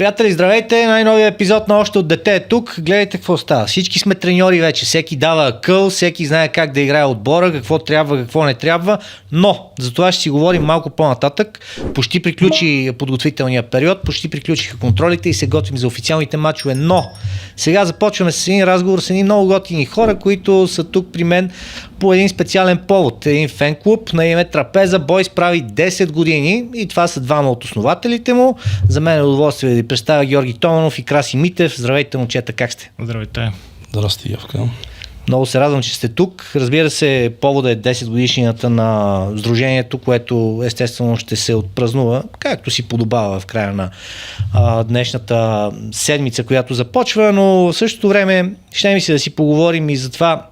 Приятели, здравейте! Най-новия епизод на Още от дете е тук. Гледайте какво става. Всички сме треньори вече. Всеки дава акъл, всеки знае как да играе отбора, какво трябва, какво не трябва. Но за това ще си говорим малко по-нататък. Почти приключи подготвителния период, почти приключиха контролите и се готвим за официалните матчове. Но сега започваме с един разговор с едни много готини хора, които са тук при мен по един специален повод. Един фен-клуб на име Трапеза Бойс прави 10 години и това са двама от основателите му. За мен е удоволствие да ви представя Георги Томанов и Краси Митев. Здравейте, момчета, как сте? Здравейте. Здрасти, Явка. Много се радвам, че сте тук. Разбира се, повода е 10 годишнината на сдружението, което естествено ще се отпразнува, както си подобава в края на днешната седмица, която започва, но в същото време ще ми се да си поговорим и за това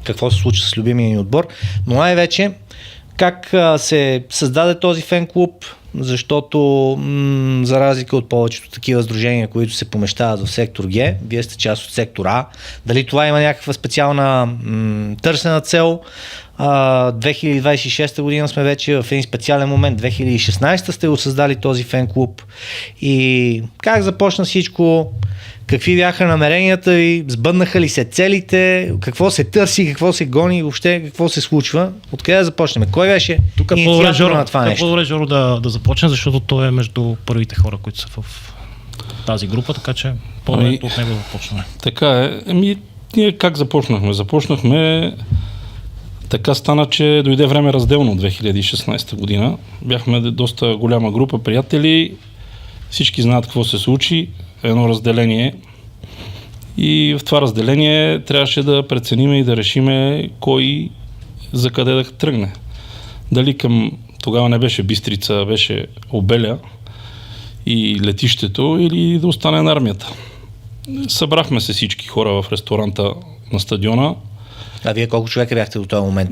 какво се случва с любимия ни отбор, но най-вече как се създаде този фен-клуб, защото за разлика от повечето такива сдружения, които се помещават в сектор Г, вие сте част от сектор А. Дали това има някаква специална търсена цел? 2026 година сме вече в един специален момент. 2016 сте го създали този фен-клуб. И как започна всичко? Какви бяха намеренията ви? Сбъднаха ли се целите? Какво се търси? Какво се гони? И въобще какво се случва? Откъде да започнем? Кой беше инициатор на това нещо? По-добре Жоро да започне, защото той е между първите хора, които са в тази група, така че по-добре от него да започнем. Така е. Ние как започнахме? Започнахме така стана, че дойде време разделно от 2016 година. Бяхме доста голяма група приятели. Всички знаят какво се случи. Едно разделение. И в това разделение трябваше да преценим и да решиме кой за къде да тръгне. Дали към тогава не беше Бистрица, беше Обеля и летището, или да остане на армията. Събрахме се всички хора в ресторанта на стадиона. А вие колко човека бяхте до този момент?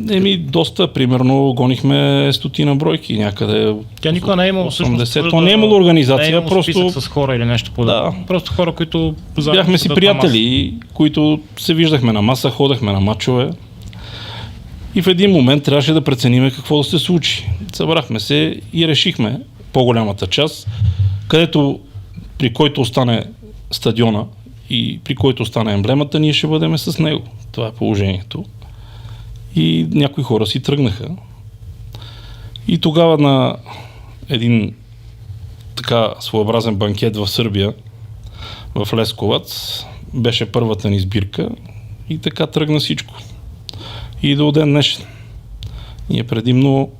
Доста, примерно гонихме стотина бройки някъде. Тя никога не е имало всъщност. То не е имало организация, не е просто с хора или нещо подобно. Да. Просто хора, които бяхме си приятели, които се виждахме на маса, ходехме на мачове. И в един момент трябваше да преценим какво да се случи. Събрахме се и решихме по-голямата част, където при който остане стадиона и при който остане емблемата, ние ще бъдем с него. Това е положението. И някои хора си тръгнаха. И тогава на един така своеобразен банкет в Сърбия, в Лесковац, беше първата ни сбирка и така тръгна всичко. И до ден днешен. Ние предимно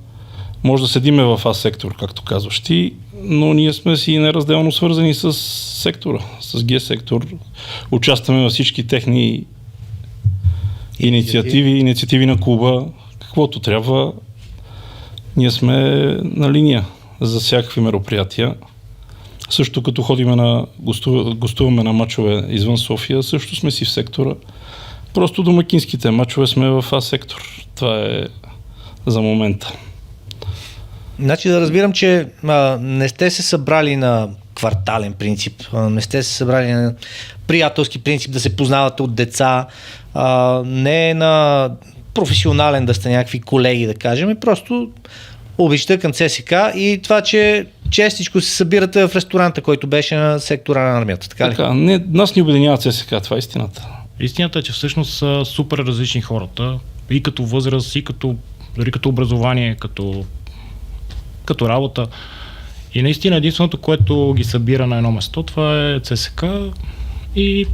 може да седиме в А сектор, както казваш ти, но ние сме си неразделно свързани с сектора, с Г сектор. Участваме във всички техни инициативи на клуба, каквото трябва. Ние сме на линия за всякакви мероприятия. Също като ходиме гостуваме на мачове извън София, също сме си в сектора. Просто домакинските мачове сме в А сектор. Това е за момента. Значи да разбирам, че не сте се събрали на квартален принцип, не сте се събрали на приятелски принцип да се познавате от деца, не е на професионален да сте някакви колеги, да кажем, просто обичта към ЦСК и това, че честичко се събирате в ресторанта, който беше на сектора на армията. Така ли? Нас ни обединява ЦСК, това е истината. Истината е, че всъщност са супер различни хората, и като възраст, и дори като образование, като работа. И наистина единственото, което ги събира на едно место, това е ЦСК и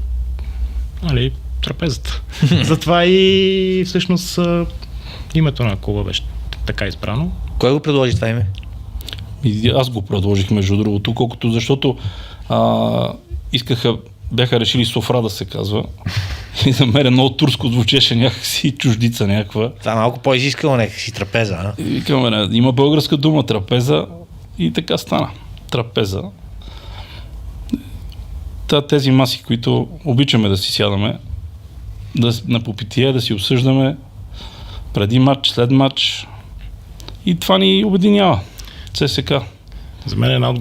Трапезата. Затова и всъщност името на клуба беше така избрано. Кой го предложи това име? Аз го предложих, между другото, защото бяха решили Софра да се казва. И за мен много турско звучеше, някакси чуждица някаква. Това малко по-изискало някакси трапеза, а? И викаме, има българска дума трапеза и така стана. Трапеза. Тези маси, които обичаме да си сядаме, на попитие, да си обсъждаме преди матч, след матч, и това ни обединява. ЦСК. За мен е една от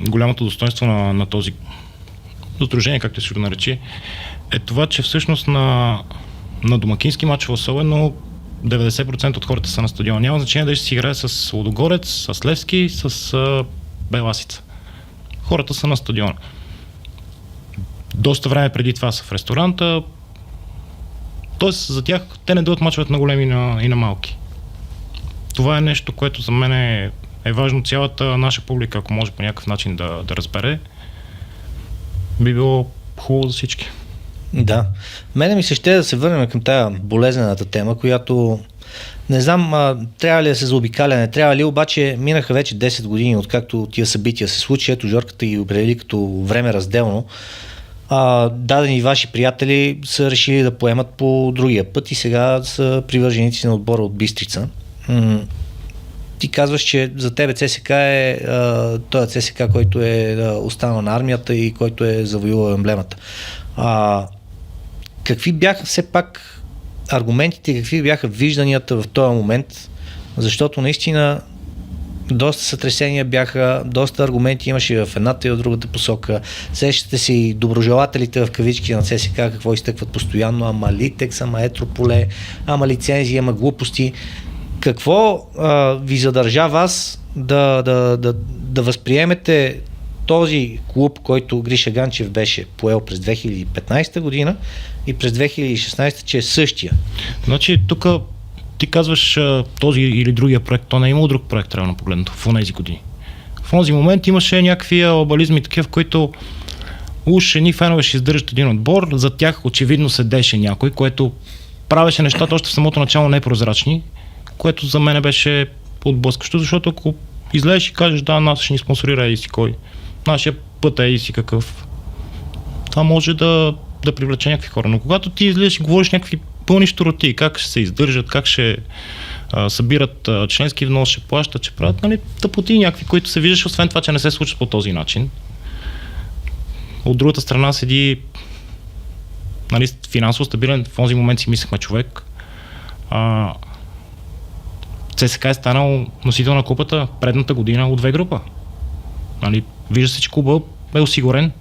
голямото достоинство на този сдружение, както се го наречи, е това, че всъщност на домакински матчове особено 90% от хората са на стадиона. Няма значение дали ще си играе с Лудогорец, с Левски, с Беласица. хората са на стадиона. Доста време преди това са в ресторанта, т.е. за тях те не дойдат мачовете на големи и на малки. Това е нещо, което за мен е важно цялата наша публика, ако може по някакъв начин да разбере. Би било хубаво за всички. Да. Мене ми се ще да се върнем към тая болезнената тема, която не знам трябва ли да се заобикаля, не трябва ли, обаче минаха вече 10 години, откакто тия събития се случи. Ето Жорката ги определи като време разделно. Дадени ваши приятели са решили да поемат по другия път и сега са привърженици на отбора от Бистрица. Ти казваш, че за тебе ЦСК е този ЦСК, който е останал на армията и който е завоювал емблемата. Какви бяха все пак аргументите, какви бяха вижданията в този момент, защото наистина доста сътресения бяха, доста аргументи имаше в едната и в другата посока. Сещате си и доброжелателите в кавички на ЦСКА какво изтъкват постоянно, ама Литекс, ама Етрополе, ама лицензии, ама глупости. Какво ви задържа вас да възприемете този клуб, който Гриша Ганчев беше поел през 2015 година и през 2016, че е същия? Значи тук ти казваш този или другия проект, то не е имал друг проект, реално погледнато, в тези години. В този момент имаше някакви албализми такива, в които уж едни фенове ще издържат един отбор, за тях очевидно седеше някой, което правеше нещата още в самото начало непрозрачни, което за мен беше отблъскащо, защото ако излезеш и кажеш, да, нас ще ни спонсорира еди си кой, нашия път е еди си какъв, това може да привлече някакви хора. Но когато ти излезеш и говориш някакви пълни щуроти, как ще се издържат, как ще събират членски внос, ще плащат, ще правят, нали, тъпоти някакви, които се виждаш, освен това, че не се случват по този начин. От другата страна седи, нали, финансово стабилен, в този момент си мислехме човек. ЦСКА е станал носител на купата предната година от две група. Нали, вижда се, че клуба е осигурен.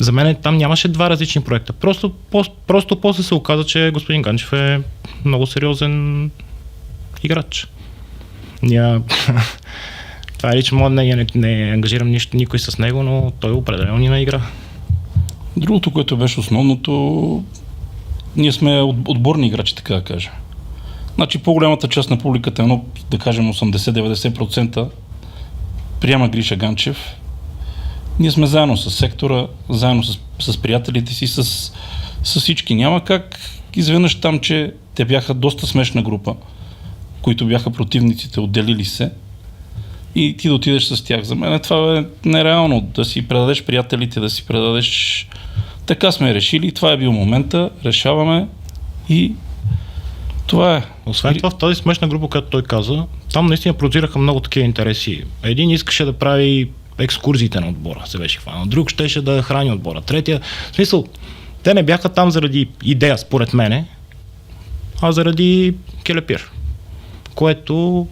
За мен там нямаше два различни проекта. Просто после се оказа, че господин Ганчев е много сериозен играч. Това е лично мое мнение, не ангажирам никой с него, но той определено ни на игра. Другото, което беше основното, ние сме отборни играчи, така да кажа. Значи по-голямата част на публиката, едно, да кажем 80-90%, приема Гриша Ганчев. Ние сме заедно с сектора, заедно с приятелите си, с всички. Няма как изведнъж там, че те бяха доста смешна група, които бяха противниците, отделили се и ти да отидеш с тях. За мен това е нереално, да си предадеш приятелите, да си предадеш... Така сме решили, това е бил момента, решаваме и това е. Освен това, в тази смешна група, която той каза, там наистина прозираха много такива интереси. Един искаше да прави екскурзиите на отбора, се беше хванал. Друг щеше да храни отбора. Третия, в смисъл, те не бяха там заради идея, според мене, а заради келепир. Което,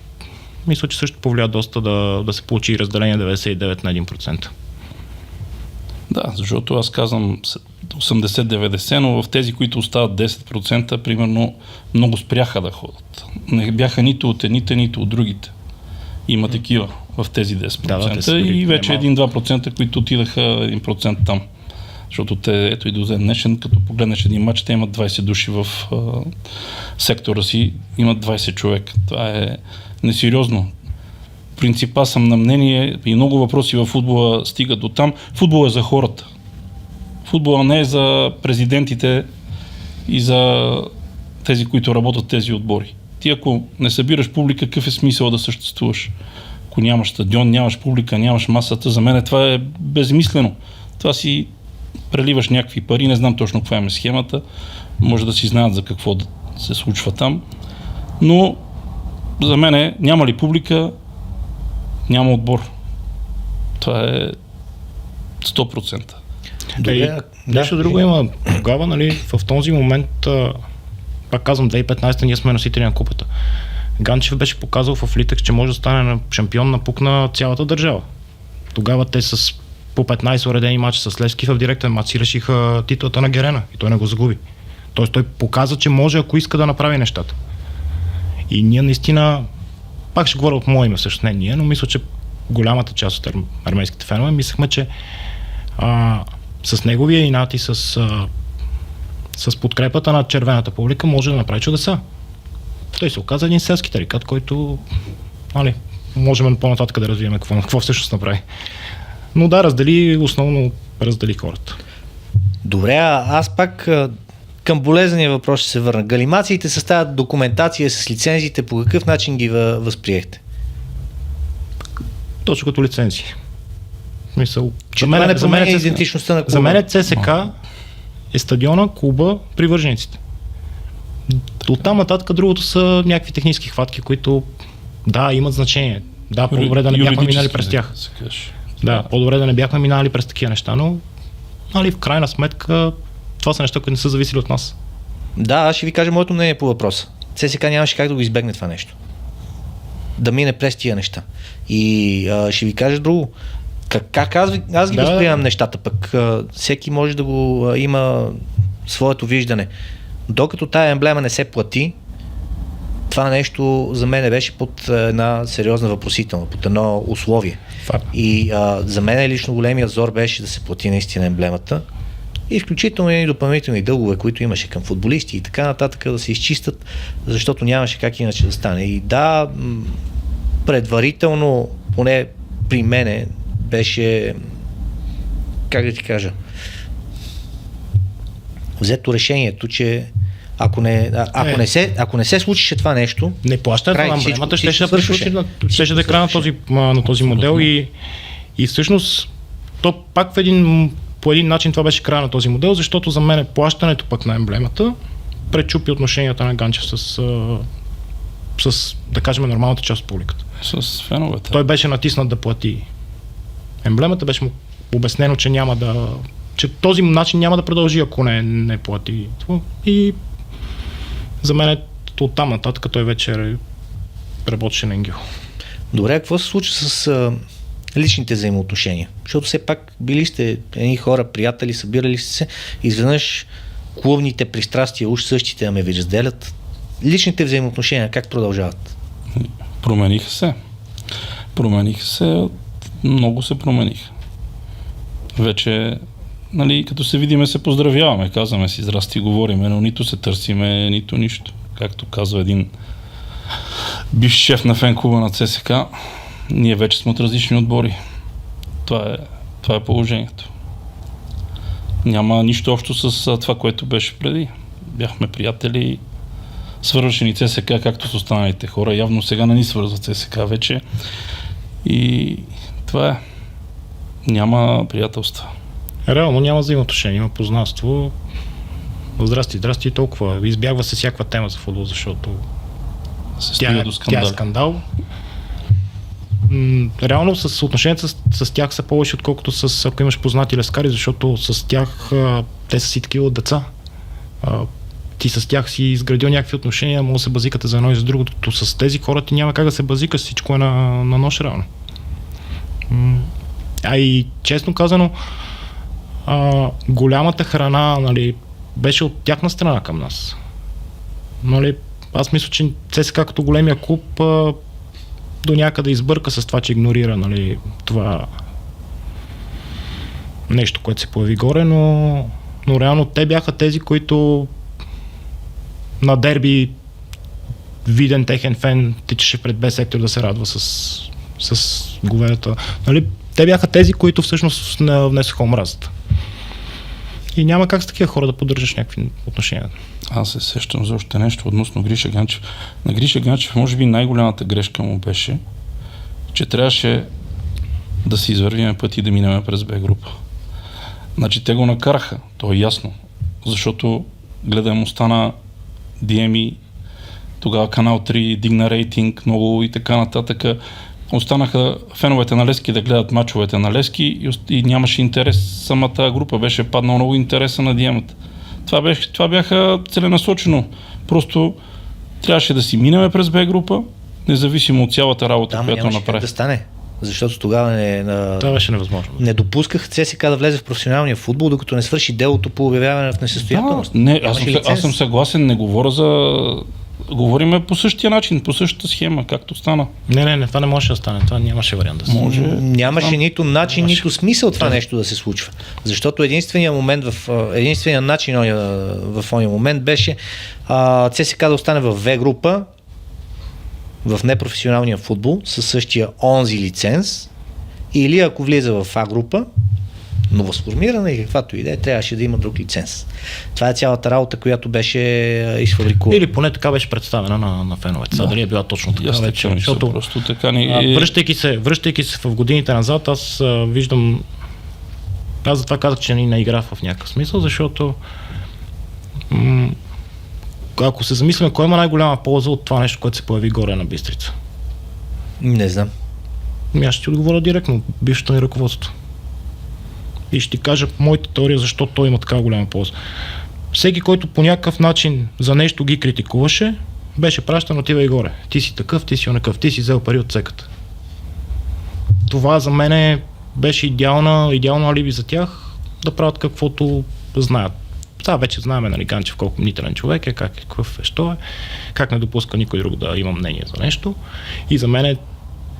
мисля, че също повлия доста да се получи разделение 99 на 1%. Да, защото аз казвам 80-90, но в тези, които остават 10%, примерно, много спряха да ходят. Не бяха нито от едните, нито от другите. Има такива в тези 10%. Да, и вече 1-2%, които отидаха 1% там. Защото те, ето и до днешен, като погледнеш един матч, те имат 20 души в сектора си, имат 20 човека. Това е несериозно. В принцип, аз съм на мнение и много въпроси в футбола стигат до там. Футбол е за хората. Футбола не е за президентите и за тези, които работят в тези отбори. Ти ако не събираш публика, какъв е смисъл да съществуваш? Ако нямаш стадион, нямаш публика, нямаш масата, за мен това е безмислено. Това си преливаш някакви пари, не знам точно каква е схемата, може да си знаят за какво да се случва там, но за мен няма ли публика, няма отбор. Това е 100%. Нещо друго има. Тогава, нали, в този момент, пак казвам, 2015 ние сме носители на купата. Ганчев беше показал в Литекс, че може да стане шампион на пук на цялата държава. Тогава те с по 15 уредени матча с Левски в директен матч си решиха титлата на Герена и той не го загуби. Тоест той показа, че може, ако иска да направи нещата. И ние наистина, пак ще говоря от мое име всъщност, не ние, но мисля, че голямата част от армейските фенове мислехме, че с неговия инат и с подкрепата на червената публика може да направи чудеса. Той се оказа един селски тарикат, който можем по-нататък да развием какво всъщност направи. Но да, основно раздели хората. Добре, аз пак към болезнения въпрос ще се върна. Галимациите с тази документация, с лицензиите, по какъв начин ги възприехте? Точно като лицензии. Мисъл, Че това не променя идентичността на клуба. За мен ЦСК е стадиона, клуба, привържениците. Оттам нататък другото са някакви технически хватки, които имат значение. Да, по-добре да не бяхме минали през тях. Да, по-добре да не бяхме минали през такива неща, но в крайна сметка това са неща, които не са зависели от нас. Да, аз ще ви кажа моето мнение по въпроса. ЦСК нямаше как да го избегне това нещо. Да мине през тия неща. И ще ви кажа друго. Как аз ги възприемам нещата, пък всеки може да го има своето виждане. Докато тая емблема не се плати, това нещо за мен беше под една сериозна въпросителна, под едно условие. И за мен лично големият зор беше да се плати наистина емблемата и включително и допълнителни дългове, които имаше към футболисти и така нататък да се изчистят, защото нямаше как иначе да стане. И да, предварително, поне при мене, беше, как да ти кажа, взето решението, че ако не се случише това нещо, не плащането на емблемата щеше да е края на този модел и всъщност то пак по един начин това беше края на този модел, защото за мен плащането пък на емблемата пречупи отношенията на Ганчев с да кажем нормалната част от публиката. С феновете. Той беше натиснат да плати емблемата, беше му обяснено, че този начин няма да продължи, ако не плати. И за мен оттам нататък той вече работеше на ангел. Добре, какво се случва с личните взаимоотношения? Защото все пак били сте едни хора, приятели, събирали сте се, изведнъж клубните пристрастия, уж същите да ме ви разделят. Личните взаимоотношения как продължават? Промениха се, много се промениха. Вече, като се видиме, се поздравяваме, казваме си здрасти, говориме, но нито се търсиме, нито нищо. Както казва един бивш шеф на фен-клуба на ЦСК, ние вече сме от различни отбори. Това е положението. Няма нищо общо с това, което беше преди. Бяхме приятели, свързваше ни ЦСК, както с останалите хора. Явно сега не ни свързва ЦСК вече. И това е. Няма приятелства. Реално няма взаимоотношения, има познанство. Здрасти и толкова. Избягва се всякаква тема за футбол, защото тя е скандал. Реално с отношенията с тях са повече, отколкото ако имаш познати лескари, защото с тях те са си такива деца. Ти с тях си изградил някакви отношения, може да се базикате за едно и за другото. С тези хора ти няма как да се базикаш, всичко е на нож реално. И честно казано, голямата храна беше от тяхна страна към нас. Аз мисля, че ЦСКА като големия клуб до някъде избърка с това, че игнорира това нещо, което се появи горе, но реално те бяха тези, които на дерби виден техен фен тичаше пред Б сектор да се радва с говедата. Те бяха тези, които всъщност внесоха омразата. И няма как с такива хора да поддържаш някакви отношения. Аз се сещам за още нещо относно Гриша Ганчев. На Гриша Ганчев може би най-голямата грешка му беше, че трябваше да си извървиме път и да минем през Б група. Те го накараха, то е ясно, защото гледаемостта на DM, тогава Канал 3 дигна рейтинг много и така нататък. Останаха феновете на Левски да гледат мачовете на Левски и нямаше интерес. Самата група беше паднала много интереса на Диемата. Това бяха целенасочено. Просто трябваше да си минеме през Б група, независимо от цялата работа, която направи. Да стане. Защото тогава това беше невъзможно. Не допусках ЦСК да влезе в професионалния футбол, докато не свърши делото по обявяване в несъстоятелност. Аз съм съгласен, не говоря говориме по същия начин, по същата схема, както стана. Не, това не може да стане. Това нямаше вариант да се. Може. Нямаше нито начин, нито смисъл това нещо да се случва. Защото единственият начин в този момент беше ЦСКА да остане в В група, в непрофесионалния футбол, със същия онзи лиценз, или ако влиза в А група, новосформирана и каквато идея, трябваше да има друг лиценз. Това е цялата работа, която беше изфабрикувана. Или поне така беше представена на феновете. Дали е била точно така вече. Защото просто така ни... връщайки се в годините назад, аз виждам. Аз затова казах, че не игра в някакъв смисъл, защото ако се замислим, кой има най-голяма полза от това нещо, което се появи горе на Бистрица? Не знам. Аз ще ти отговоря директно, бившето ни ръководство. И ще ти кажа моята теория, защо той има така голяма полза. Всеки, който по някакъв начин за нещо ги критикуваше, беше пращан, отива и горе. Ти си такъв, ти си онакъв, ти си взел пари от цеката. Това за мен беше идеално алиби за тях да правят каквото знаят. Това вече знаем, нали, Ганчев колко мнителен човек е, какъв е, що е, как не допуска никой друг да има мнение за нещо. И за мен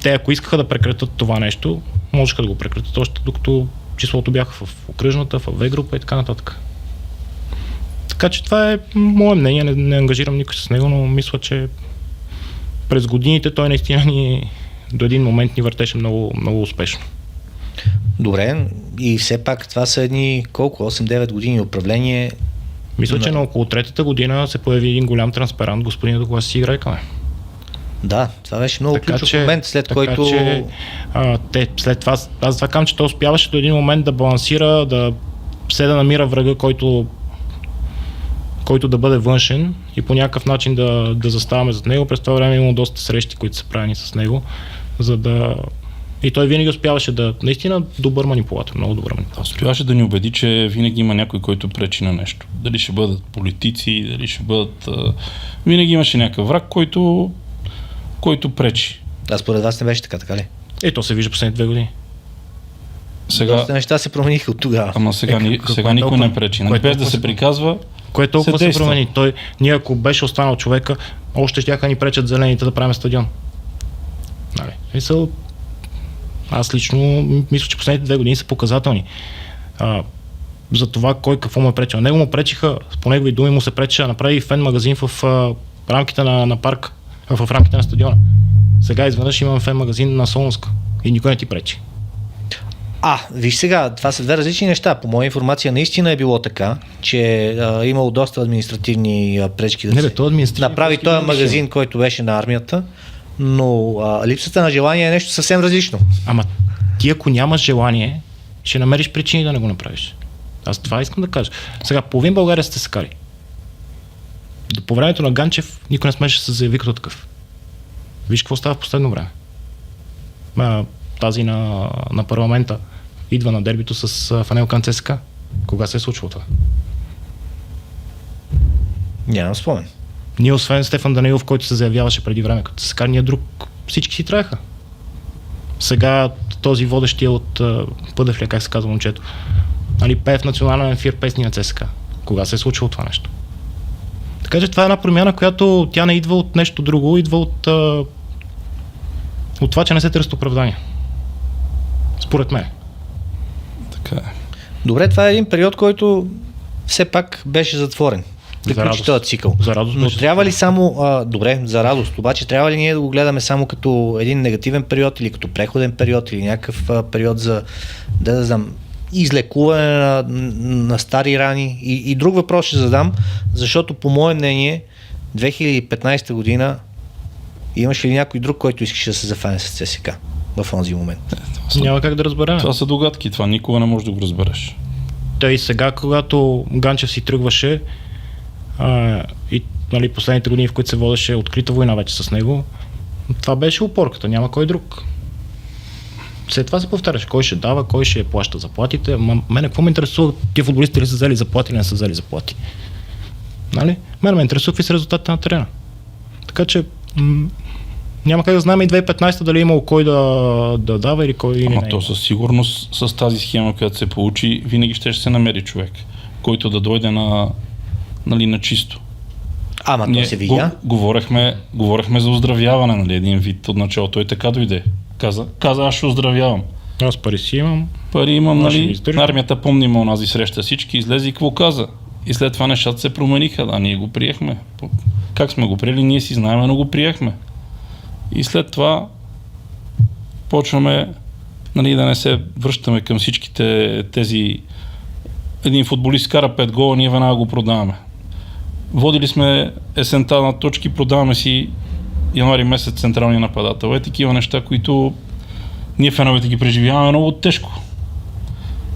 те, ако искаха да прекратят това нещо, можеха да го прекратят още докато числото бяха в окръжната, в В група и така нататък. Така че това е мое мнение, не ангажирам никой с него, но мисля, че през годините той наистина до един момент ни въртеше много, много успешно. Добре, и все пак това са едни 8-9 години управление. Мисля, че на около третата година се появи един голям транспарант, господин, до кога си играйкаме. Да, това беше много ключов момент, след който... Те след това, аз това казвам, че той успяваше до един момент да балансира, да намира врага, който да бъде външен и по някакъв начин да заставаме зад него. През това време имало доста срещи, които са правени с него, за да... И той винаги успяваше наистина добър манипулатор, много добър манипулатор. Успяваше да ни убеди, че винаги има някой, който пречи на нещо. Дали ще бъдат политици, дали ще бъдат... Винаги имаше някакъв враг, който пречи. А според вас не беше така ли? То се вижда последните 2 години. Сега... Доста неща се промениха от тогава. Ама сега никой не пречи. Без да се приказва, кое толкова се промени? Ние ако беше останал човека, още щяха ни пречат зелените да правим стадион. Нали? Аз лично мисля, че последните 2 години са показателни. За това кой какво му е пречил. Него му пречиха, по негови думи му се пречи да направи фен магазин в рамките на парк, в рамките на стадиона. Сега изведнъж имаме фен магазин на Солунска и никой не ти пречи. Виж сега, това са 2 различни неща. По моя информация наистина е било така, че имало доста административни пречки да се направи този магазин, който беше на армията, но липсата на желание е нещо съвсем различно. Ама ти ако нямаш желание, ще намериш причини да не го направиш. Аз това искам да кажа. Сега, половин България сте сакари. По времето на Ганчев никой не смеше да се заяви като такъв. Виж какво става в последно време. Тази на парламента идва на дербито с фанелка на ЦСКА. Кога се е случило това? Нямам спомен. Ние освен Стефан Данилов, който се заявяваше преди време като ЦСКА, ние друг всички си траеха. Сега този водещия от Пъдевля, как се казва момчето, пее в национален ефир песни на ЦСКА. Кога се е случило това нещо? Така че това е една промяна, която тя не идва от нещо друго, идва от това, че не се търсят оправдания. Според мен. Така е. Добре, това е един период, който все пак беше затворен. Приключи този цикъл. За радост. Но трябва ли само... добре, за радост. Обаче трябва ли ние да го гледаме само като един негативен период или като преходен период или някакъв период за излекуване на стари рани? И друг въпрос ще задам, защото по мое мнение 2015 година имаше ли някой друг, който искаше да се зафане с ЦСКА в онзи момент? Няма как да разберем. Това са догадки, това никога не можеш да го разбереш. И сега, когато Ганчев си тръгваше и последните години, в които се водеше открита война вече с него, това беше опорката, няма кой друг. След това се повтаряше, кой ще дава, кой ще плаща заплатите. Мене какво ме интересува, тия футболисти ли са взели заплати или не са взели заплати? Мене ме интересува какви са резултатите на терена. Така че няма как да знаем и 2015 дали е имало кой да дава или кой не. Ама то със сигурност с тази схема, която се получи, винаги ще се намери човек, който да дойде на чисто. Ама то се видя. Говорехме за оздравяване, нали, един вид от начало. Той така дойде. Каза, аз ще оздравявам. Аз пари си имам. Пари имам, Наши нали, министри. армията помним онази среща, всички излезе и какво каза. И след това нещата се промениха, да, ние го приехме. Как сме го приели, ние си знаем, но го приехме. И след това почваме, нали, да не се връщаме към всичките тези... Един футболист кара 5 гола, ние веднага го продаваме. Водили сме есента на точки, продаваме си януари месец централния нападател. Такива неща, които ние феновете ги преживяваме много тежко.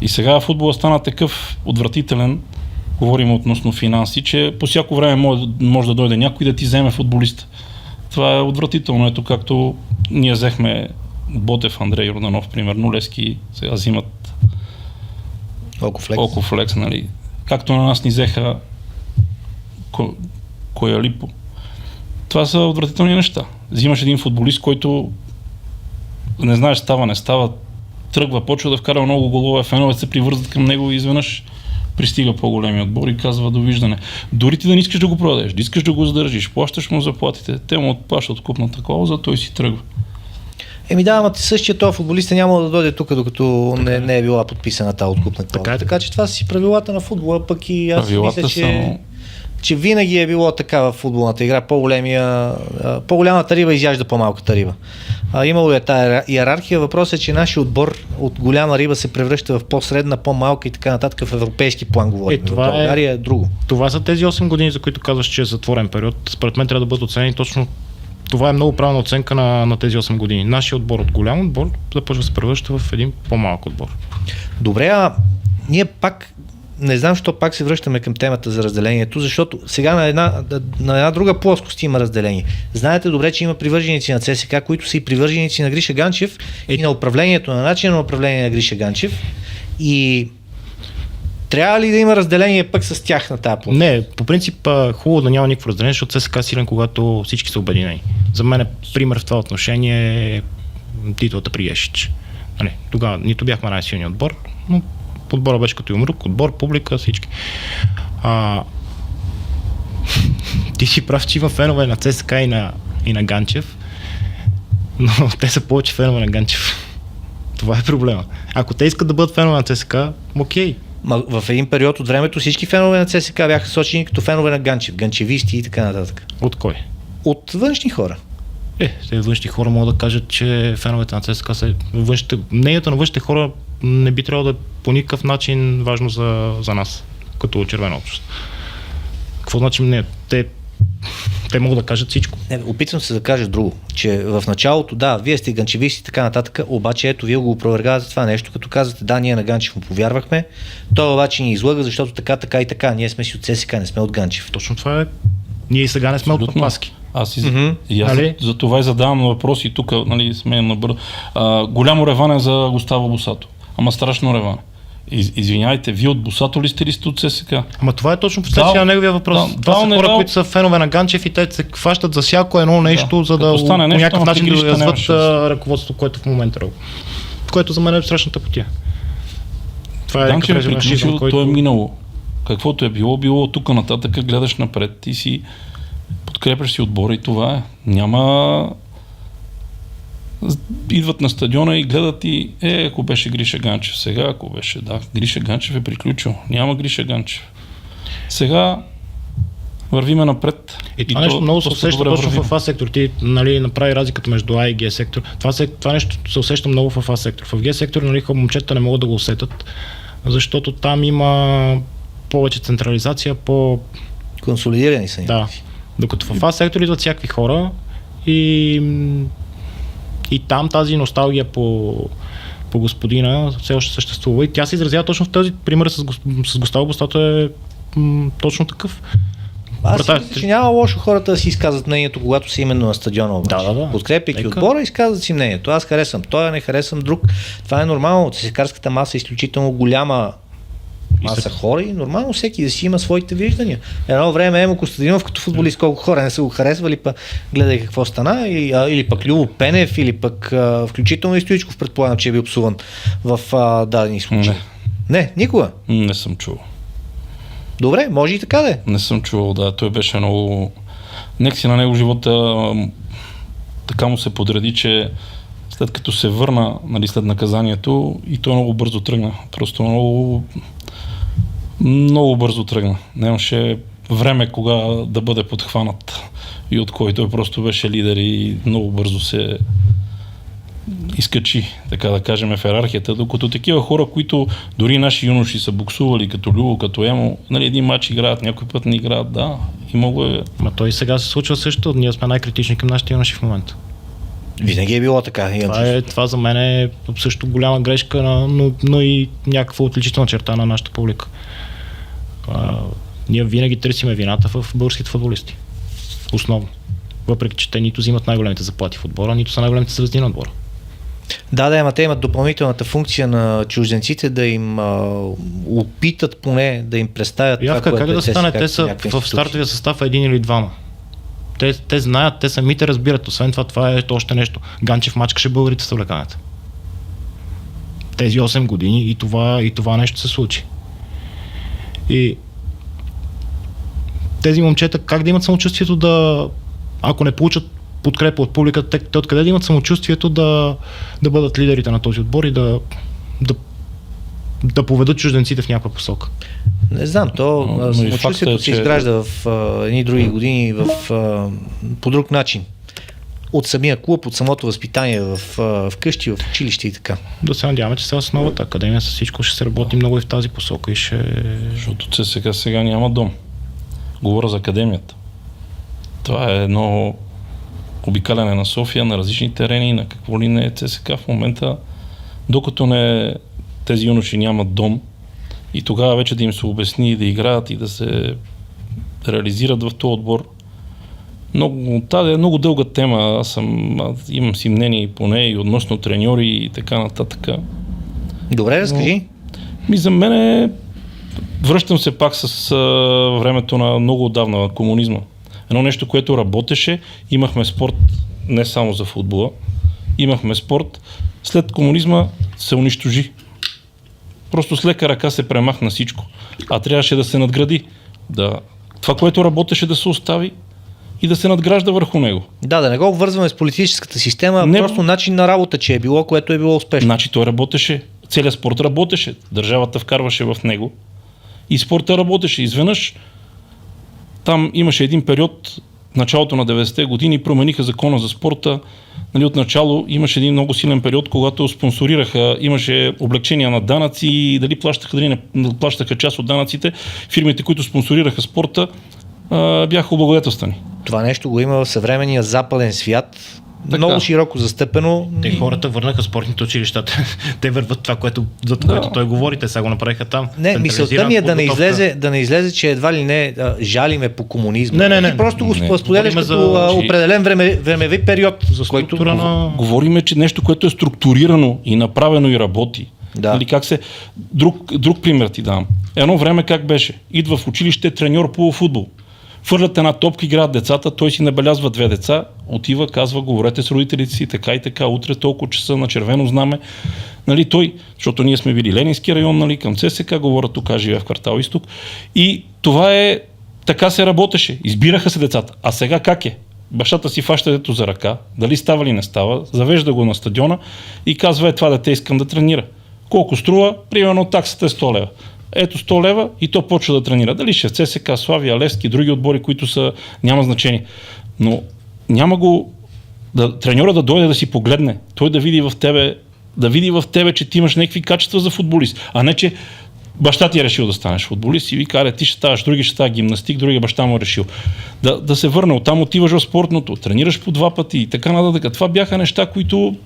И сега футболът стана такъв отвратителен, говорим относно финанси, че по всяко време може да дойде някой да ти вземе футболиста. Това е отвратително. Ето както ние взехме Ботев, Андрей Йорданов, примерно, Лески сега взимат Окофлекс, нали. Както на нас ни взеха Коялипо. Това са отвратителни неща. Взимаш един футболист, който не знаеш става, не става, тръгва, почва да вкара много голове, феновете се привързват към него и изведнъж пристига по-големи отбор и казва довиждане. Дори ти да не искаш да го продадеш, да искаш да го задържиш, плащаш му заплатите, те му отплащат купната клауза, той си тръгва. Да, ама същия този футболист няма да дойде тук, докато не е била подписана тази откупна клауза. Така че това са си правилата на футбола, пък и аз мисля, че винаги е било така в футболната игра. По-голямата риба изяжда по-малката риба. Имало е тая иерархия. Въпросът е, че нашия отбор от голяма риба се превръща в по-средна, по-малка и така нататък в европейски план говорим. В България е друго. Това са тези 8 години, за които казваш, че е затворен период. Според мен трябва да бъдат оценени точно. Това е много правилна оценка на тези 8 години. Нашия отбор от голям отбор започва да се превръща в един по-малък отбор. Добре, ние пак не знам, защо пак се връщаме към темата за разделението, защото сега на една друга плоскост има разделение. Знаете добре, че има привърженици на ЦСКА, които са и привърженици на Гриша Ганчев и на управлението, на начина на управление на Гриша Ганчев. И трябва ли да има разделение пък с тях на тази плоскост? Не, по принцип хубаво да няма никакво разделение, защото ЦСКА е силен, когато всички са обединени. За мен пример в това отношение е титлата при Ешич. Тогава нито бяхме най-силният отбор, но отбора беше като юмрук, отбор, публика, всички. Ти си прав, че има фенове на ЦСКА и на Ганчев, но те са повече фенове на Ганчев. Това е проблема. Ако те искат да бъдат фенове на ЦСКА, окей. В един период от времето всички фенове на ЦСКА бяха сочени като фенове на Ганчев, ганчевисти и така нататък. От кой? От външни хора. Те външни хора могат да кажат, че феновете на ЦСКА са мнението на външните хора не би трябвало да е по никакъв начин важно за нас, като червена общност. Какво значи не? Те могат да кажат всичко. Опитвам се да кажа друго, че в началото, да, вие сте ганчевисти и така нататък, обаче ето вие го опровергавате това нещо, като казвате, да, ние на Ганчев му повярвахме, той обаче ни излъга, защото така и така, ние сме си от ЦСКА, не сме от Ганчев. Точно това е. Ние и сега не сме от Папаски. Аз за това и задавам въпроси тук, нали, сме набързо. Голямо реване за Густаво Босато, ама страшно реване. Извинявайте, вие от Босато ли сте от ЦСКА? Ама това е точно последствие на неговия въпрос. Това са хора, които са фенове на Ганчев и те се хващат за всяко едно нещо, за да по някакъв начин да язват ръководството, което в момента работи. Което за мен е страшната потия. Това е Ганчев е приключил, то е минало. Каквото е било тук нататък, гледаш напред и си подкрепяш си отбора и това е. Няма... Идват на стадиона и гледат и ако беше Гриша Ганчев. Сега, ако беше, Гриша Ганчев е приключил. Няма Гриша Ганчев. Сега вървиме напред. И това нещо много се усеща точно в А сектор. Ти направи разликата между А и Г сектор. Това нещо се усеща много в А сектор. В Г сектор момчета не могат да го усетят, защото там има повече централизация, консолидирани са. Да. Докато в А сектор идват всякакви хора и там тази носталгия по господина все още съществува и тя се изразява точно в този пример с Густаво Босато е точно такъв. Аз мисля, че няма лошо хората да си изказват мнението, когато са именно на стадиона. Да. Подкрепяйки отбора, изказват си мнението. Аз харесвам той, не харесвам друг. Това е нормално. ЦСКАрската маса е изключително голяма маса хора и нормално всеки да си има своите виждания. Едно време Емо Костадинов като футболист, колко хора не са го харесвали, гледай какво стана, или пък Любо Пенев, или пък включително и Стоичков, предполагам, че е бил псуван в дадени случаи. Не, никога. Не съм чувал. Добре, може и така да е. Не съм чувал, да. Той беше много нека си на него живота така му се подреди, че след като се върна, нали, след наказанието, и той много бързо тръгна. Просто много бързо тръгна. Нямаше време кога да бъде подхванат и от кой той просто беше лидер и много бързо се изкачи, така да кажем, в йерархията, докато такива хора, които дори наши юноши са буксували, като Любо, като Емо, нали, един матч играят, някой път не играят, да, и много е... Ма той сега се случва също, ние сме най-критични към нашите юноши в момента. Винаги е било така. Това за мен е също голяма грешка, но и някаква отличителна черта на нашата публика. Ние винаги търсиме вината в българските футболисти. Основно. Въпреки че те нито взимат най-големите заплати в отбора, нито са най-големите звезди на отбора. Да, ама те имат допълнителната функция на чужденците да им опитат поне да им представят Явка, как да стане? Те са в стартовия състав един или двама. Те знаят, те самите разбират. Освен това е още нещо. Ганчев мачкаше българите с влеканията. Тези 8 години и това нещо се случи. И тези момчета как да имат самочувствието да, ако не получат подкрепа от публиката, те откъде да имат самочувствието да бъдат лидерите на този отбор и да поведат чужденците в някаква посока? Не знам, самочувствието се изгражда в едни други години по друг начин. От самия клуб, от самото възпитание в къщи, в училище и така. Да се надяваме, че сега с новата академия с всичко ще се работи много и в тази посока и ще... Защото сега няма дом. Говоря за академията. Това е едно обикаляне на София, на различни терени, на какво ли не е ЦСК в момента, докато тези юноши нямат дом и тогава вече да им се обясни да играят и да се реализират в този отбор. Това е много дълга тема, аз имам си мнение и по нея и относно треньори и така нататък. Добре, разкажи. За мен връщам се пак с времето на много отдавна комунизма. Едно нещо, което работеше, имахме спорт не само за футбола, имахме спорт, след комунизма се унищожи. Просто с лека ръка се премахна всичко, а трябваше да се надгради. Това, което работеше, да се остави и да се надгражда върху него. Да не го обвързваме с политическата система, просто начин на работа, че е било, което е било успешно. Значи той работеше, целият спорт работеше, държавата вкарваше в него и спорта работеше. Изведнъж там имаше един период, началото на 90-те години, промениха закона за спорта. Нали, отначало имаше един много силен период, когато спонсорираха, имаше облегчения на данъци и дали не плащаха част от данъците. Фирмите, които спонсорираха спорта, бяха облагодетелствани. Това нещо го има в съвременния западен свят. Много широко застъпено. Те хората върнаха спортните училища. Те върват това, което той говори, те сега го направиха там. Не, мисълта ми е да не излезе, че едва ли не жалиме по комунизма. Не. Ти просто го споделяш като определен времеви период, за който говориме, че нещо, което е структурирано и направено и работи. Да. Нали, друг пример ти дам. Едно време как беше? Идва в училище треньор по футбол. Фърлят една топка, играят децата, той си набелязва 2 деца, отива, казва, говорете с родителите си, така и така, утре толкова часа на червено знаме. Нали, защото ние сме били Ленински район, нали, към ЦСК, говоря, тук живее в квартал Изток. И това така се работеше, избираха се децата. А сега как е? Бащата си фаща дето за ръка, дали става или не става, завежда го на стадиона и казва, това дете искам да тренира. Колко струва? Примерно таксата е 100 лева. Ето 100 лева и то почва да тренира. Дали ще в ЦСКА, Славия, Левски, други отбори, които няма значение. Но няма треньора да дойде да си погледне, той да види в тебе, че ти имаш някакви качества за футболист, а не че баща ти е решил да станеш футболист и ви каже, ти ще ставаш, други ще става гимнастик, другия баща му е решил. Да се върне, оттам отиваш в спортното, тренираш по 2 пъти и така нататък. Това бяха неща, които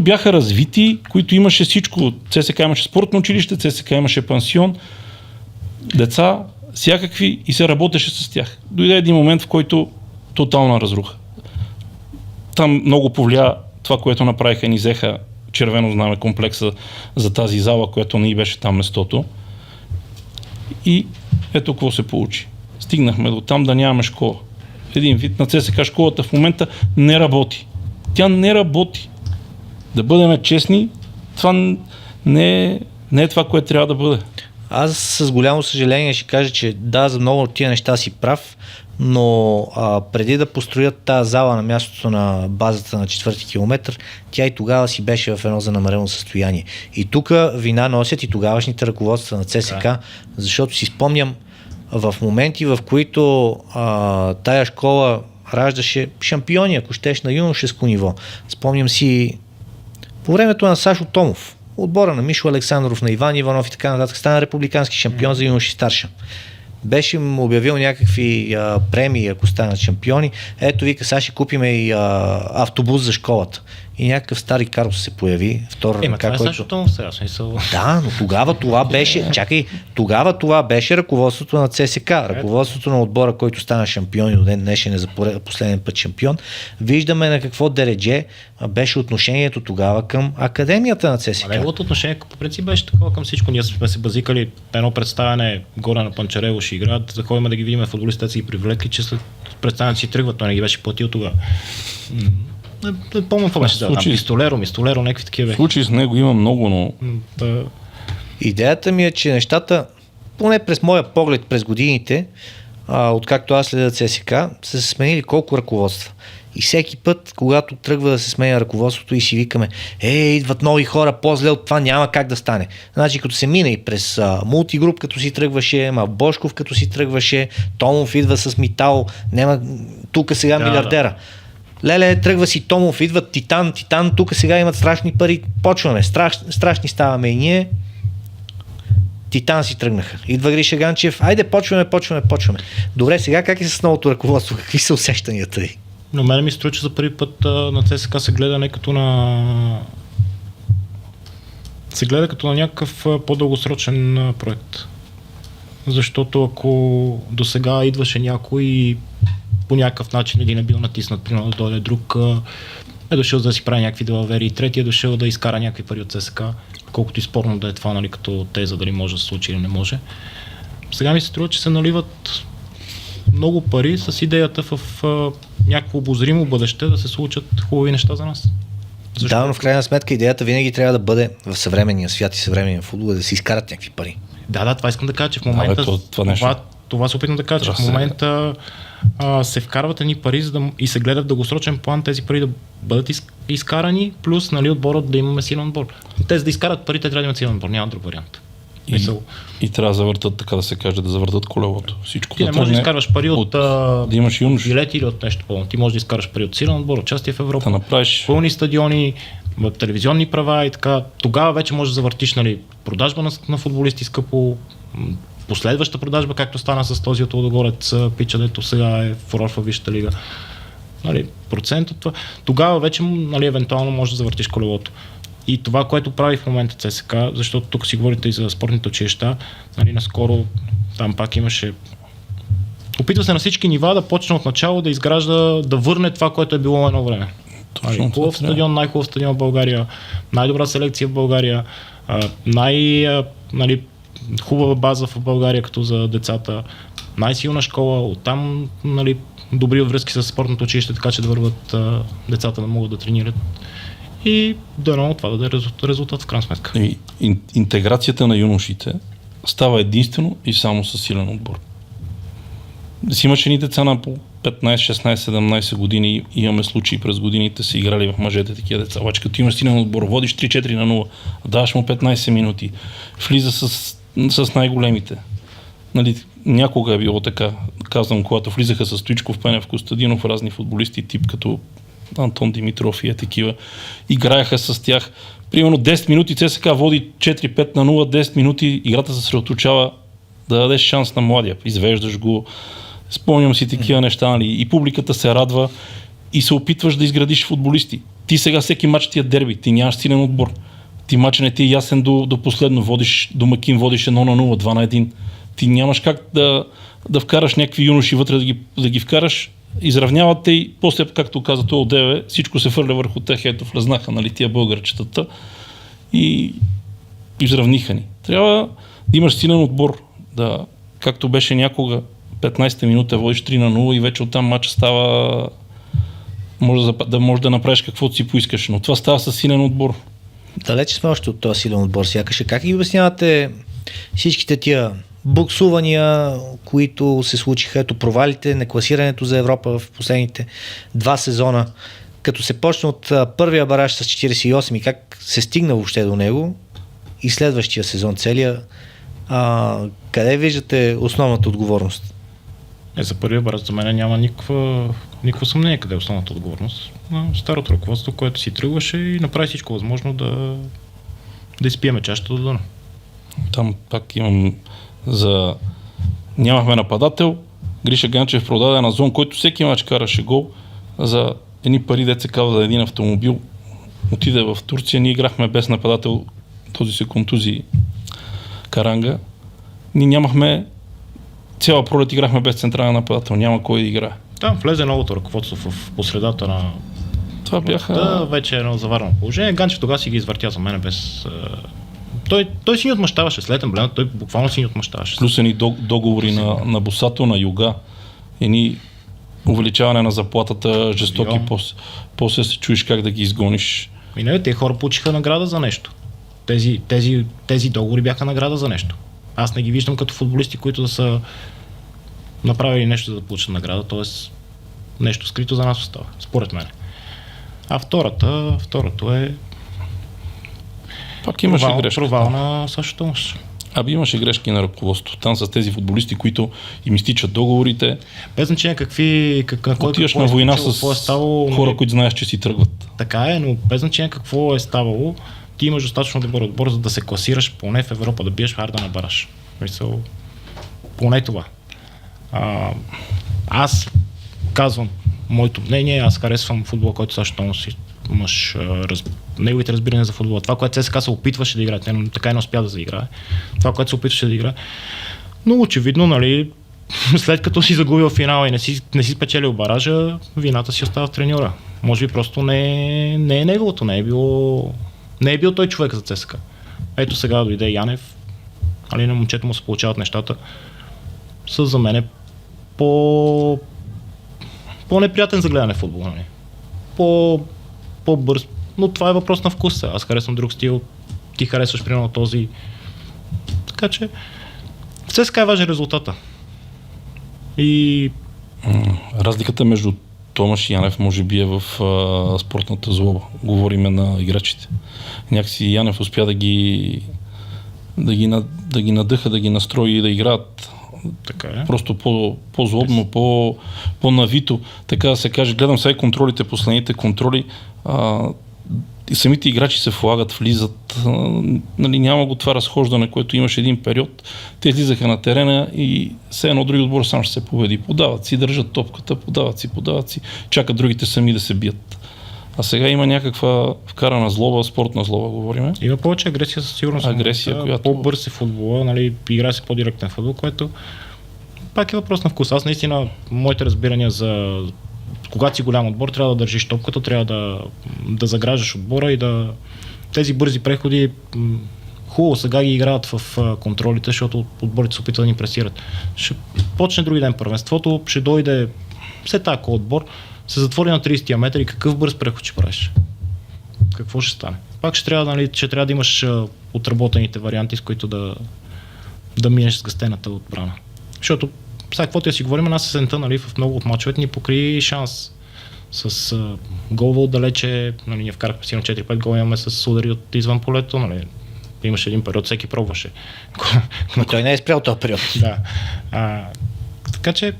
бяха развити, които имаше всичко. ЦСК имаше спортно училище, ЦСК имаше пансион, деца, всякакви и се работеше с тях. Дойде един момент, в който тотална разруха. Там много повлия това, което направиха, ни взеха червено знаме комплекса за тази зала, която не беше там местото. И ето какво се получи. Стигнахме до там да нямаме школа. Един вид на ЦСК школата в момента не работи. Тя не работи. Да бъдем честни, това не е това, което трябва да бъде. Аз с голямо съжаление ще кажа, че за много от тия неща си прав, но преди да построят тази зала на мястото на базата на 4-ти километър, тя и тогава си беше в едно занамерено състояние. И тук вина носят и тогавашните ръководства на ЦСК, защото си спомням в моменти, в които тая школа раждаше шампиони, ако щеш, на юношеско ниво. Спомням си по времето на Сашо Томов, отбора на Мишо Александров, на Иван Иванов и така нататък, стана републикански шампион за юноши старша. Беше му обявил някакви премии, ако станат шампиони. Ето, вика, сега ще купиме и автобус за школата. И някакъв стари Карлос се появи. Втора ръка, това е Сашо Томов сега, смисъл. Да, но тогава това беше, тогава това беше ръководството на ЦСК, ръководството на отбора, който стана шампион и до ден днешен е за последен път шампион. Виждаме на какво дередже беше отношението тогава към академията на ЦСК. Неговото отношение по принцип беше такова към всичко. Ние сме се базикали едно представяне горе на Панчарево ще играят, да ходим да ги видим футболистите, си ги привлекли, че след представянето си тръгват, той не ги беше платил тогава. Не помня какво беше. Мистолеро, някакви такива бе. Случаи с него има много, но... Идеята ми е, че нещата, поне през моя поглед през годините, откакто аз следя ЦСК, са се сменили колко ръководства. И всеки път, когато тръгва да се сменя ръководството и си викаме, идват нови хора, по-зле от това няма как да стане. Значи като се мине и през мултигруп, като си тръгваше, Бошков като си тръгваше, Томов идва с Митал, няма тук сега милиардера. Леле, тръгва си Томов, идват Титан, тук сега имат страшни пари, почваме, страшни ставаме и ние. Титан си тръгнаха. Идва Гриша Ганчев, айде почваме. Добре, сега как е с новото ръководство? Какви са усещанията ви? Но мене ми струва, че за първи път на ЦСКА се гледа не като на... се гледа като на някакъв по-дългосрочен проект. Защото ако до сега идваше някой и по някакъв начин един е бил натиснат, примерно да дойде друг, е дошъл да си прави някакви делавери и трети е дошъл да изкара някакви пари от ЦСКА, колкото и спорно да е това, нали, като теза дали може да се случи или не може. Сега ми се струва, че се наливат много пари с идеята в някакво обозримо бъдеще да се случат хубави неща за нас. Защо? Да, но в крайна сметка идеята винаги трябва да бъде в съвременния свят и съвременния футбол да се изкарат някакви пари. Да, това искам да кажа, че в момента това се опитам да кажа, че в момента се вкарват едни пари и се гледат в дългосрочен план тези пари да бъдат изкарани, плюс, нали, отборът да имаме силен отбор. Те за да изкарат пари, те трябва да имат силен отбор, няма друг вариант. И трябва да завъртат, така да се каже, да завъртат колелото. Всичко ти не можеш да изкарваш пари от да имаш билети или от нещо по-ново. Ти можеш да изкараш пари от силен отбор, участие в Европа, да направиш пълни стадиони, телевизионни права и така. Тогава вече можеш да завъртиш, нали, продажба на футболисти скъпо, последваща продажба, както стана с този от Лудогорец, пича, дето сега е фурор във Висшата лига. Нали, процент от това. Тогава вече, нали, евентуално можеш да завъртиш колелото. И това, което прави в момента ЦСК, защото тук си говорите и за спортните училища, нали, наскоро там пак имаше... Опитва се на всички нива да почне от начало да изгражда, да върне това, което е било едно време. Хубав стадион, най-хубав стадион в България, най-добра селекция в България, нали, хубава база в България като за децата, най-силна школа, оттам, нали, добри връзки с спортното училище, така че да върват децата да могат да тренират. И дано това да даде резултат в крайна сметка. И интеграцията на юношите става единствено и само със силен отбор. Си имаш едни деца на по 15, 16, 17 години, имаме случаи през годините са играли в мъжете такива деца. Обаче като имаш силен отбор, водиш 3-4 на 0, даваш му 15 минути, влиза с най-големите. Нали, някога е било така, казвам, когато влизаха с Стоичков, Пенев, Костадинов, разни футболисти, тип като Антон Димитров и такива, играеха с тях. Примерно 10 минути ЦСКА води 4-5 на 0, 10 минути играта се съсредоточава да дадеш шанс на младия. Извеждаш го, спомням си такива неща, нали, и публиката се радва и се опитваш да изградиш футболисти. Ти сега всеки матч ти е дерби, ти нямаш силен отбор. Ти матч не ти е ясен до последно, водиш домакин, водиш 1 на 0, 2 на 1. Ти нямаш как да вкараш някакви юноши вътре, да ги вкараш, изравняват те и после, както каза това одеве, всичко се фърля върху тях, ето влезнаха, нали, тия българчетата и изравниха ни. Трябва да имаш силен отбор, да, както беше някога 15-та минута, водиш 3 на 0 и вече оттам матча става, може да направиш каквото си поискаш, но това става със силен отбор. Далече сме още от този силен отбор, сякаш. Как ги обяснявате всичките тия буксувания, които се случиха, ето провалите, некласирането за Европа в последните 2 сезона, като се почне от първия бараж с 48 и как се стигна въобще до него и следващия сезон целия, къде виждате основната отговорност? За първия бараж за мен няма никакво съмнение къде е основната отговорност. Старото ръководство, което си тръгваше и направи всичко възможно да изпиеме чашата до дъно. Там пак имам нямахме нападател, Гриша Ганчев продаде на Зон, който всеки мач караше гол за едни пари, деца казва за един автомобил. Отиде в Турция, ние играхме без нападател, този се контузи Каранга. Ние нямахме, цяла пролет играхме без централен нападател, няма кой да играе. Там влезе новото ръководство в посредата на това бяха... вече е едно заварено положение. Ганчев тогава си ги извъртя за мен без... Той си ни отмъщаваше след емблема, той буквално си ни отмъщаваше. Плюс едни договори на Босато, на Юга, едни увеличаване на заплатата, жестоки, после се чуеш как да ги изгониш. И не, те хора получиха награда за нещо. Тези договори бяха награда за нещо. Аз не ги виждам като футболисти, които да са направили нещо за да получат награда, т.е. нещо скрито за нас остава, според мен. А второто е пак имаше грешки. Провал на Сашо Томаш. Имаше грешки на ръководството. Там с тези футболисти, които им изтичат договорите. Без значение отиваш на война с хора, които знаеш, че си тръгват. Така е, но без значение какво е ставало, ти имаш достатъчно добър отбор, за да се класираш поне в Европа, да биеш Арда на бараж. Мисъл, поне това. Аз казвам моето мнение, аз харесвам футбола, който Сашо Томаш имаш неговите разбирания за футбола. Това, което ЦСКА се опитваше да играе, така и не успя да заиграе. Това, което се опитваше да играе. Но очевидно, нали, след като си загубил финала и не си спечелил баража, вината си остава в треньора. Може би просто не е неговото, не е бил той човек за ЦСКА. Ето сега дойде Янев, нали, на момчето му се получават нещата. За мен е по-неприятен за гледане в футбола. Нали. По-бърз, но това е въпрос на вкуса. Аз харесвам друг стил, ти харесваш примерно този. Така че ЦСКА е важен резултата. И разликата между Томаш и Янев може би е в спортната злоба. Говориме на играчите. Някакси Янев успя да ги надъха, да ги настрои и да играят. Така е. Просто по-злобно, по-навито. Така да се каже, гледам сега контролите, последните контроли. И самите играчи се влагат, влизат. Нали, няма го това разхождане, което имаше един период. Те излизаха на терена и все едно други отбор сам ще се победи. Подават си, държат топката, подават си, чакат другите сами да се бият. А сега има някаква вкарана злоба, спортна злоба, говориме. Има повече агресия със сигурност. Агресия, която... По-бърз е футбола, нали, играе се по-директен футбол, което пак е въпрос на вкус. Аз наистина, моите разбирания за когато си голям отбор, трябва да държиш топката, трябва да заграждаш отбора и тези бързи преходи хубаво сега ги играят в контролите, защото отборите се опитват да ни пресират. Ще почне други ден първенството, ще дойде все така отбор, се затвори на 30-тия метър и какъв бърз преход ще правиш? Какво ще стане? Пак ще трябва да имаш отработените варианти, с които да минеш с гъстената отбрана. Защото сега каквото я си говорим, една сесента, нали, в много от мачовете ни покри шанс. С голва отдалече, нали, ние вкарахме си на 4-5 гола, имаме с удари от извън полето, нали. Имаше един период, всеки пробваше. Но той не е спрял този период. Да. Така че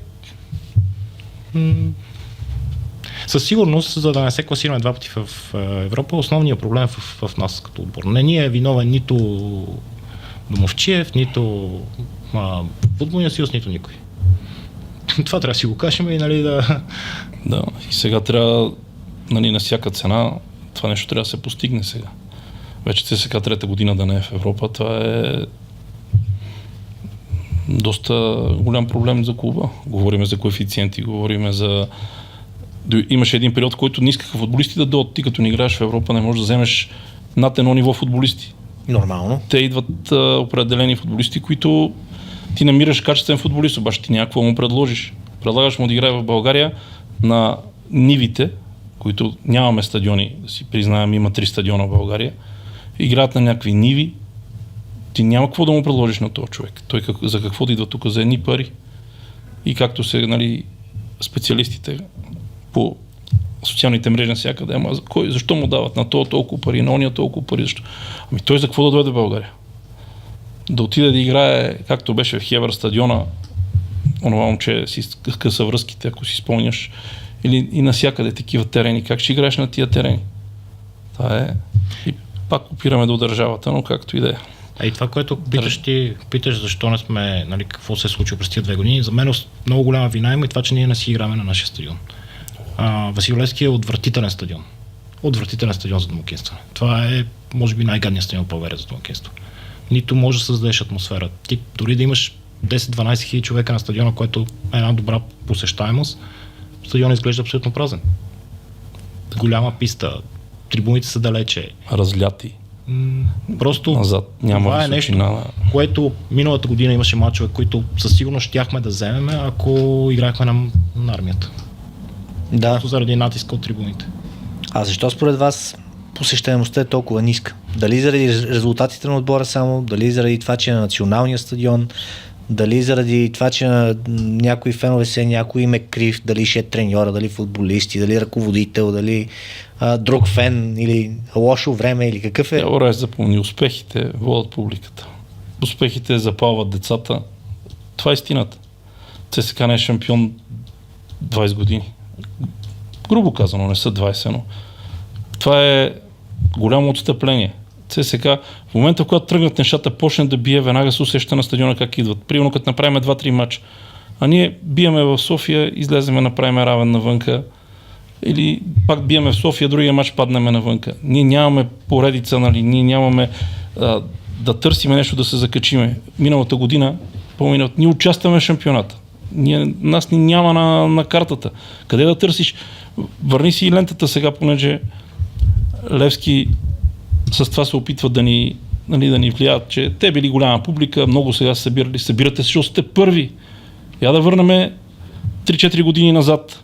със сигурност, за да не се класираме два пъти в Европа, основният проблем е в нас като отбор. Не ни е виновен нито Домовчиев, нито футболния съюз, нито никой. Това трябва да си го кажем и нали да... Да, и сега трябва, нали, на всяка цена това нещо трябва да се постигне сега. Вече сега трета година да не е в Европа, това е доста голям проблем за клуба. Говориме за коефициенти, говориме за... Имаше един период, в който не искаха футболисти да дойдат. Ти като не играеш в Европа, не можеш да вземеш над едно ниво футболисти. Нормално. Те идват определени футболисти, които ти намираш качествен футболист, обаче ти някакво му предложиш. Предлагаш му да играе в България на нивите, които нямаме стадиони, да си признаем, има 3 стадиона в България. Играят на някакви ниви, ти няма какво да му предложиш на този човек. Той за какво да идва тук? За едни пари. И както се, нали, специалистите по социалните мрежи навсякъде, защо му дават на това толкова пари, на ония толкова пари, защо? Ами той за какво да дойде в България? Да отиде да играе, както беше в Хевър стадиона, онова момче си къса връзките, ако си спомняш, или и навсякъде такива терени. Как ще играеш на тия терени? Това е... И пак опираме до държавата, но както и да е. А и това, което питаш защо не сме, нали, какво се е случило през тия 2 години, за мен много голяма вина има и това, че ние не си играме на нашия стадион. Васил Левски е отвратителен стадион. Отвратителен стадион за домакинстване. Това е, може би, най-гадният стадион в България за домакинство. Нито може да създадеш атмосфера. Ти дори да имаш 10-12 хиляди човека на стадиона, което е една добра посещаемост, стадионът изглежда абсолютно празен. Голяма писта, трибуните са далече. Разляти. Просто назад. Няма това е нещо, което миналата година имаше мачове, които със сигурност щяхме да вземем, ако играхме на армията. Да. Просто заради натиска от трибуните. А защо според вас посещаемостта е толкова ниска? Дали заради резултатите на отбора само, дали заради това, че е на националния стадион, дали заради това, че на някои фенове се някой им е крив, дали ще е треньора, дали футболисти, дали ръководител, дали друг фен или лошо време или какъв е? Добре, запомни, успехите водят публиката. Успехите запалват децата. Това е истината. ЦСКА не е шампион 20 години. Грубо казано, не са 20, но това е голямо отстъпление. ЦСКА в момента, когато тръгнат нещата, почне да бие, веднага се усеща на стадиона как идват. Примерно, като направим 2-3 матча. А ние биеме в София, излеземе, направим равен навънка. Или пак биеме в София, другия матч паднеме навънка. Ние нямаме поредица, нали? Ние нямаме да търсиме нещо да се закачиме. Миналата година, ние участваме в шампионата. Нас ни няма на картата. Къде да търсиш? Върни си и лентата сега, понеже Левски с това се опитват да ни влияят, че те били голяма публика, много сега събирате се, защото сте първи. Я да върнем 3-4 години назад.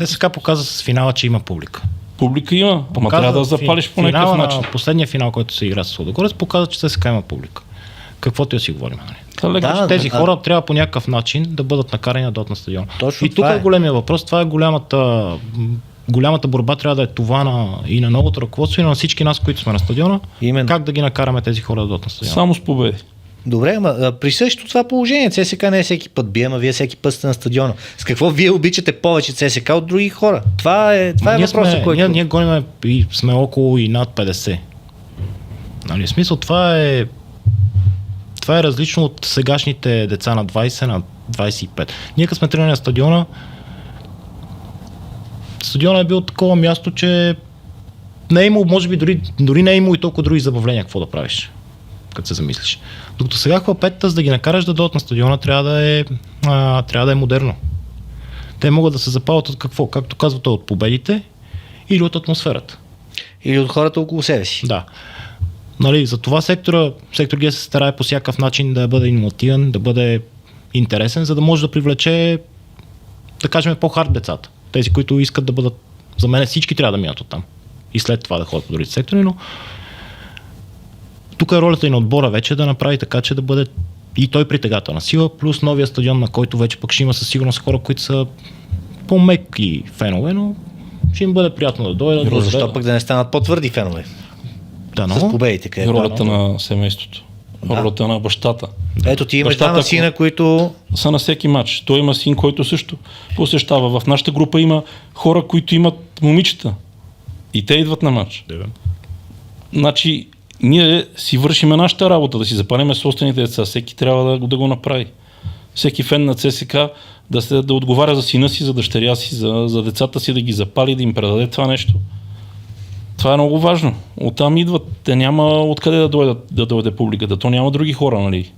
ЦСКА показа с финала, че има публика. Публика има, ама трябва да запалиш по някакъв начин. Последния финал, който се игра с Лудогорец, показа, че ЦСКА има публика. Каквото я си говорим. Тези хора трябва по някакъв начин да бъдат накарани да дойдат на стадиона. Точно и тук е големия въпрос. Това е голямата борба, трябва да е това и на новото ръководство, и на всички нас, които сме на стадиона. Именно. Как да ги накараме тези хора да дойдат на стадиона. Само с победи. Добре, ама при същото това положение ЦСКА не е всеки път бие, ама вие всеки път сте на стадиона. С какво вие обичате повече ЦСКА от други хора? Това е въпросът, който... Ние гоним и сме около и над 50. Нали, в смисъл, това е различно от сегашните деца на 20, на 25. Ние като сме тренирани на стадиона е бил такова място, че не е имало, може би дори не е имало и толкова други забавления, какво да правиш, като се замислиш. Докато сега хлапетата, за да ги накараш да дойдат на стадиона, трябва да е модерно. Те могат да се запалят от какво? Както казвате, от победите или от атмосферата. Или от хората около себе си. Да. Нали, за това сектор Г се старае по всякакъв начин да бъде иновативен, да бъде интересен, за да може да привлече, да кажем, по-хард децата. Тези, които искат да бъдат, за мен всички трябва да минат оттам. И след това да ходят по другите сектори, но тук е ролята и на отбора вече да направи така, че да бъде и той притегателна сила, плюс новия стадион, на който вече пък ще има със сигурност хора, които са по-меки фенове, но ще им бъде приятно да дойдат. Защо пък да не станат по-твърди фенове? Да, но... С победите. Ролята на семейството. Ролята на бащата. Ето ти имаш двама сина, които... Са на всеки матч. Той има син, който също посещава. В нашата група има хора, които имат момичета. И те идват на матч. Значи, ние си вършиме нашата работа, да си запалиме собствените деца. Всеки трябва да го направи. Всеки фен на ЦСКА да отговаря за сина си, за дъщеря си, за децата си, да ги запали, да им предаде това нещо. Това е много важно. Оттам идват. Те няма откъде да дойде публиката. То няма други хора, нали?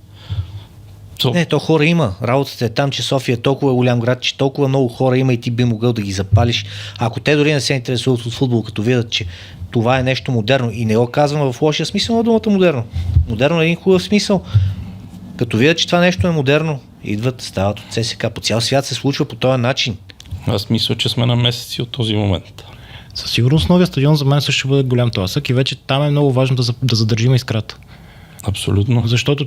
Не, то хора има. Работата е там, че София е толкова голям град, че толкова много хора има и ти би могъл да ги запалиш. Ако те дори не се интересуват от футбол, като видят, че това е нещо модерно, и не го казвам в лошия смисъл на думата модерно. Модерно е един хубав смисъл. Като видят, че това нещо е модерно, идват, стават от ЦСКА. По цял свят се случва по този начин. Аз мисля, че сме на месеци от този момент. Със сигурност новия стадион за мен също ще бъде голям тласък и вече там е много важно да задържим искрата. Абсолютно. Защото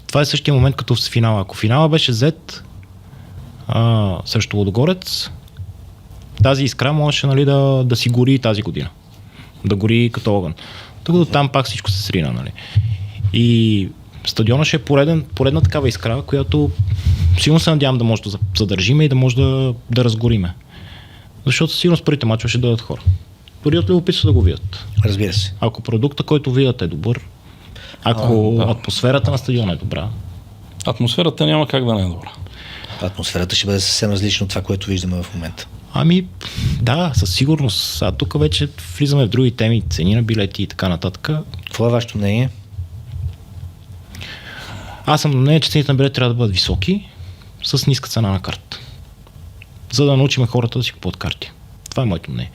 това е същия момент като в финала. Ако финала беше Z срещу Лудогорец, тази искра можеше, нали, да си гори тази година. Да гори като огън. Докато там пак всичко се срина. Нали. И стадиона ще е поредна такава искра, която сигурно се надявам да може да задържиме и да може да разгориме. Защото сигурно с първите мачове ще дойдат хора. Дори от любопитство да го видят. Разбира се. Ако продукта, който видят, е добър, ако атмосферата на стадиона е добра. Атмосферата няма как да не е добра. Атмосферата ще бъде съвсем различна от това, което виждаме в момента. Ами, да, със сигурност. А тук вече влизаме в други теми, цени на билети и така нататък. Какво е вашето мнение? Аз съм на мнение, че цените на билети трябва да бъдат високи, с ниска цена на карта. За да научим хората да си купуват карти. Това е моето мнение.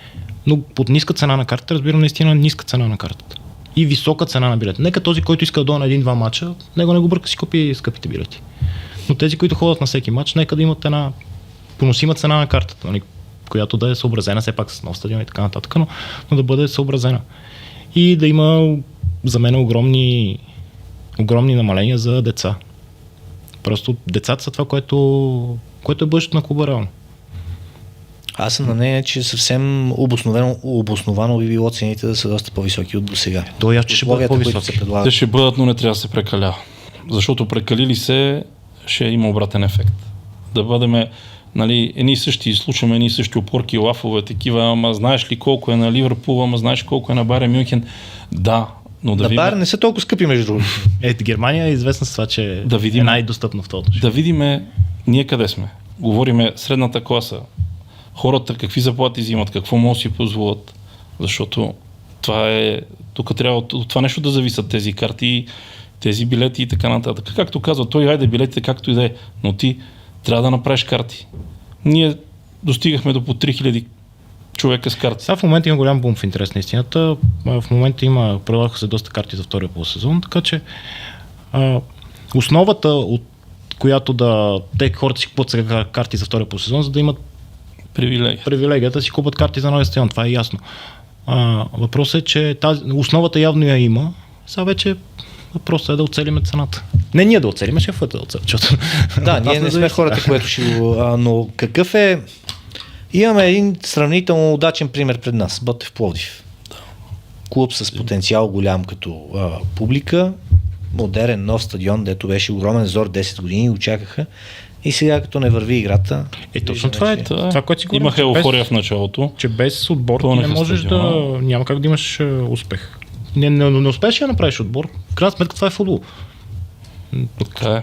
Но под ниска цена на картата разбирам наистина ниска цена на картата. И висока цена на билет. Нека този, който иска да дойде на един-два матча, него не го бърка си купи скъпите билети. Но тези, които ходят на всеки матч, нека да имат една поносима цена на картата, нали, която да е съобразена все пак с нов стадион и така нататък, но да бъде съобразена. И да има за мен огромни намаления за деца. Просто децата са това, което е бъдещето на клуба реално. Аз съм на мнение, че съвсем обосновано би било цените да са доста по-високи от досега. То ясно ще бъдат по-високи. Те ще бъдат, но не трябва да се прекалява. Защото прекалили се, ще има обратен ефект. Да бъдем, нали, едни и същи, слушаме едни и същи опорки, лафове, такива, ама знаеш ли колко е на Ливърпул, ама знаеш колко е на Байерн Мюнхен. Да, но да на видим... Байерн не са толкова скъпи, между другото. Германия е известна с това, че да видим, е най-достъпна в това отношение. Да видим ние къде сме. Говориме средната класа. Хората какви заплати взимат, какво могат да си позволят, защото това е, тук трябва от това нещо да зависят тези карти, тези билети и така нататък. Както казва той, айде билетите както и да е, но ти трябва да направиш карти. Ние достигахме до по 3000 човека с карти. Сега в момента има голям бум в интерес на истината. В момента предлагаха се доста карти за втория полусезон, така че основата, от която те хората си купуват сега карти за втория полусезон, за да имат привилегията си купат карти за новия стадион, това е ясно. Въпросът е, че основата явно я има, сега вече въпросът е да оцелиме цената. Не ние да оцелиме, шефът да оцелим. Да, ние не сме хората, което ще го... но какъв е... Имаме един сравнително удачен пример пред нас, Ботев Пловдив. Клуб с потенциал голям като публика, модерен нов стадион, дето беше огромен зор 10 години, очакаха. И сега като не върви играта... Точно това е. Това, което си имаха еуфория в началото. Че без отбор ти не можеш няма как да имаш успех. Не успееш да направиш отбор. В крайна сметка това е футбол.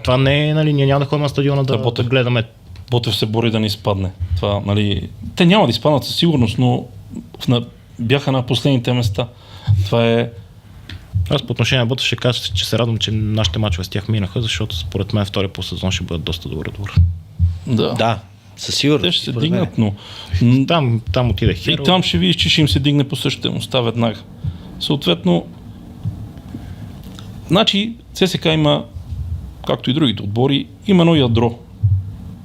Това не е, нали, ние няма да ходим на стадиона да гледаме. Ботев се бори да не изпадне. Това, нали, те няма да изпаднат със сигурност, но бяха на последните места. Това е... Аз по отношение на Ботев ще кажа, че се радвам, че нашите мачове с тях минаха, защото според мен втория полусезон ще бъдат доста добър отбор. Да, със сигурност. Те ще се дигнат, но... Там отиде Херо. И там ще видиш, че ще им се дигне по съществеността веднага. Съответно, значи ЦСКА има, както и другите отбори, има едно ядро.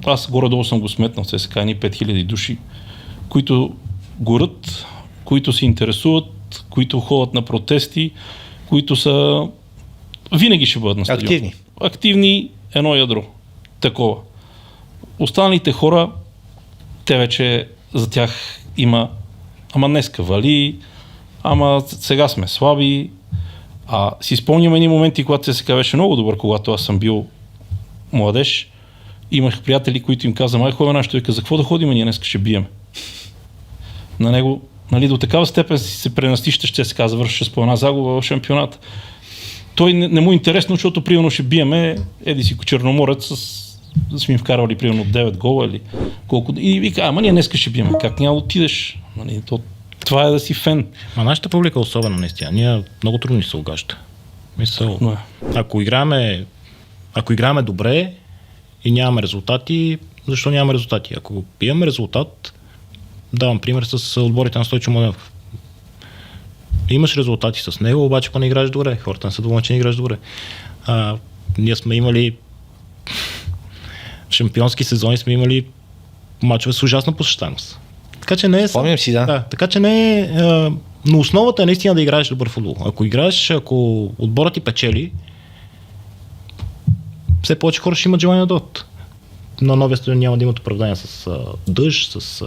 Аз горе-долу съм го сметнал, ЦСКА ни 5000 души, които горят, които се интересуват, които ходят на протести, които са... Винаги ще бъдат на стадион. Активни, едно ядро. Такова. Останалите хора, те вече за тях има ама днеска вали, ама сега сме слаби. Си спомням едни моменти, когато ЦСКА беше много добър, когато аз съм бил младеж. Имах приятели, които им казвам, ай ходя нашето, вика, за какво да ходим, ние днес ще бием. На него, нали, до такава степен се пренастищаш, че ЦСКА завърши с по една загуба в шампионата. Той не му е интересно, защото примерно ще биеме еди си Черноморец да сме им вкарвали примерно 9 гола или колко. И вика, ама ние днес ще биеме, как няма да отидеш? Нали, това е да си фен. Нашата публика е особена наистина. Ние много трудно ни се огажда. Мисъл, ако играем добре и нямаме резултати, защо нямаме резултати? Ако имаме резултат, давам пример с отборите на Стойчо Младенов. Имаш резултати с него, обаче не играеш добре. Хората не са доволни, че не играеш добре. Ние сме имали шампионски сезони, сме имали мачове с ужасна посещаемост. Така че не е... Помням си, да. Така че не е... Но основата е наистина да играеш добър футбол. Ако отборът ти печели, все повече хора ще имат желание да дойдат. На новия стадион няма да имат оправдания с дъжд, с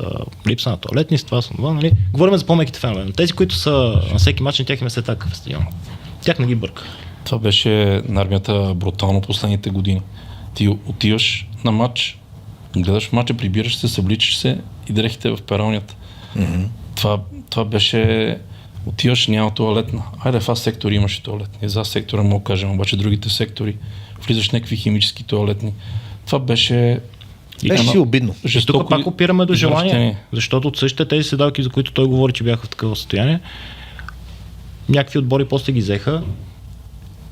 липса на тоалетни, с това, с това, нали? Говорим за по-меките фенове. Тези, които са на всеки мач, на тях им е след такъв стадион. Тях не ги бърка. Това беше на армията брутално последните години. Ти отиваш на матч, гледаш матча, прибираш се, събличаш се и дрехите в пералнята. Това беше... Отиваш, няма тоалетна. Айде, в аз сектори имаше тоалетни. За сектора мога кажем, обаче другите сектори влизаш в някакви химически тоалетни. Това беше... Беше си обидно. И тук пак опираме до желание, защото от същите тези седалки, за които той говори, че бяха в такова състояние, някакви отбори после ги взеха,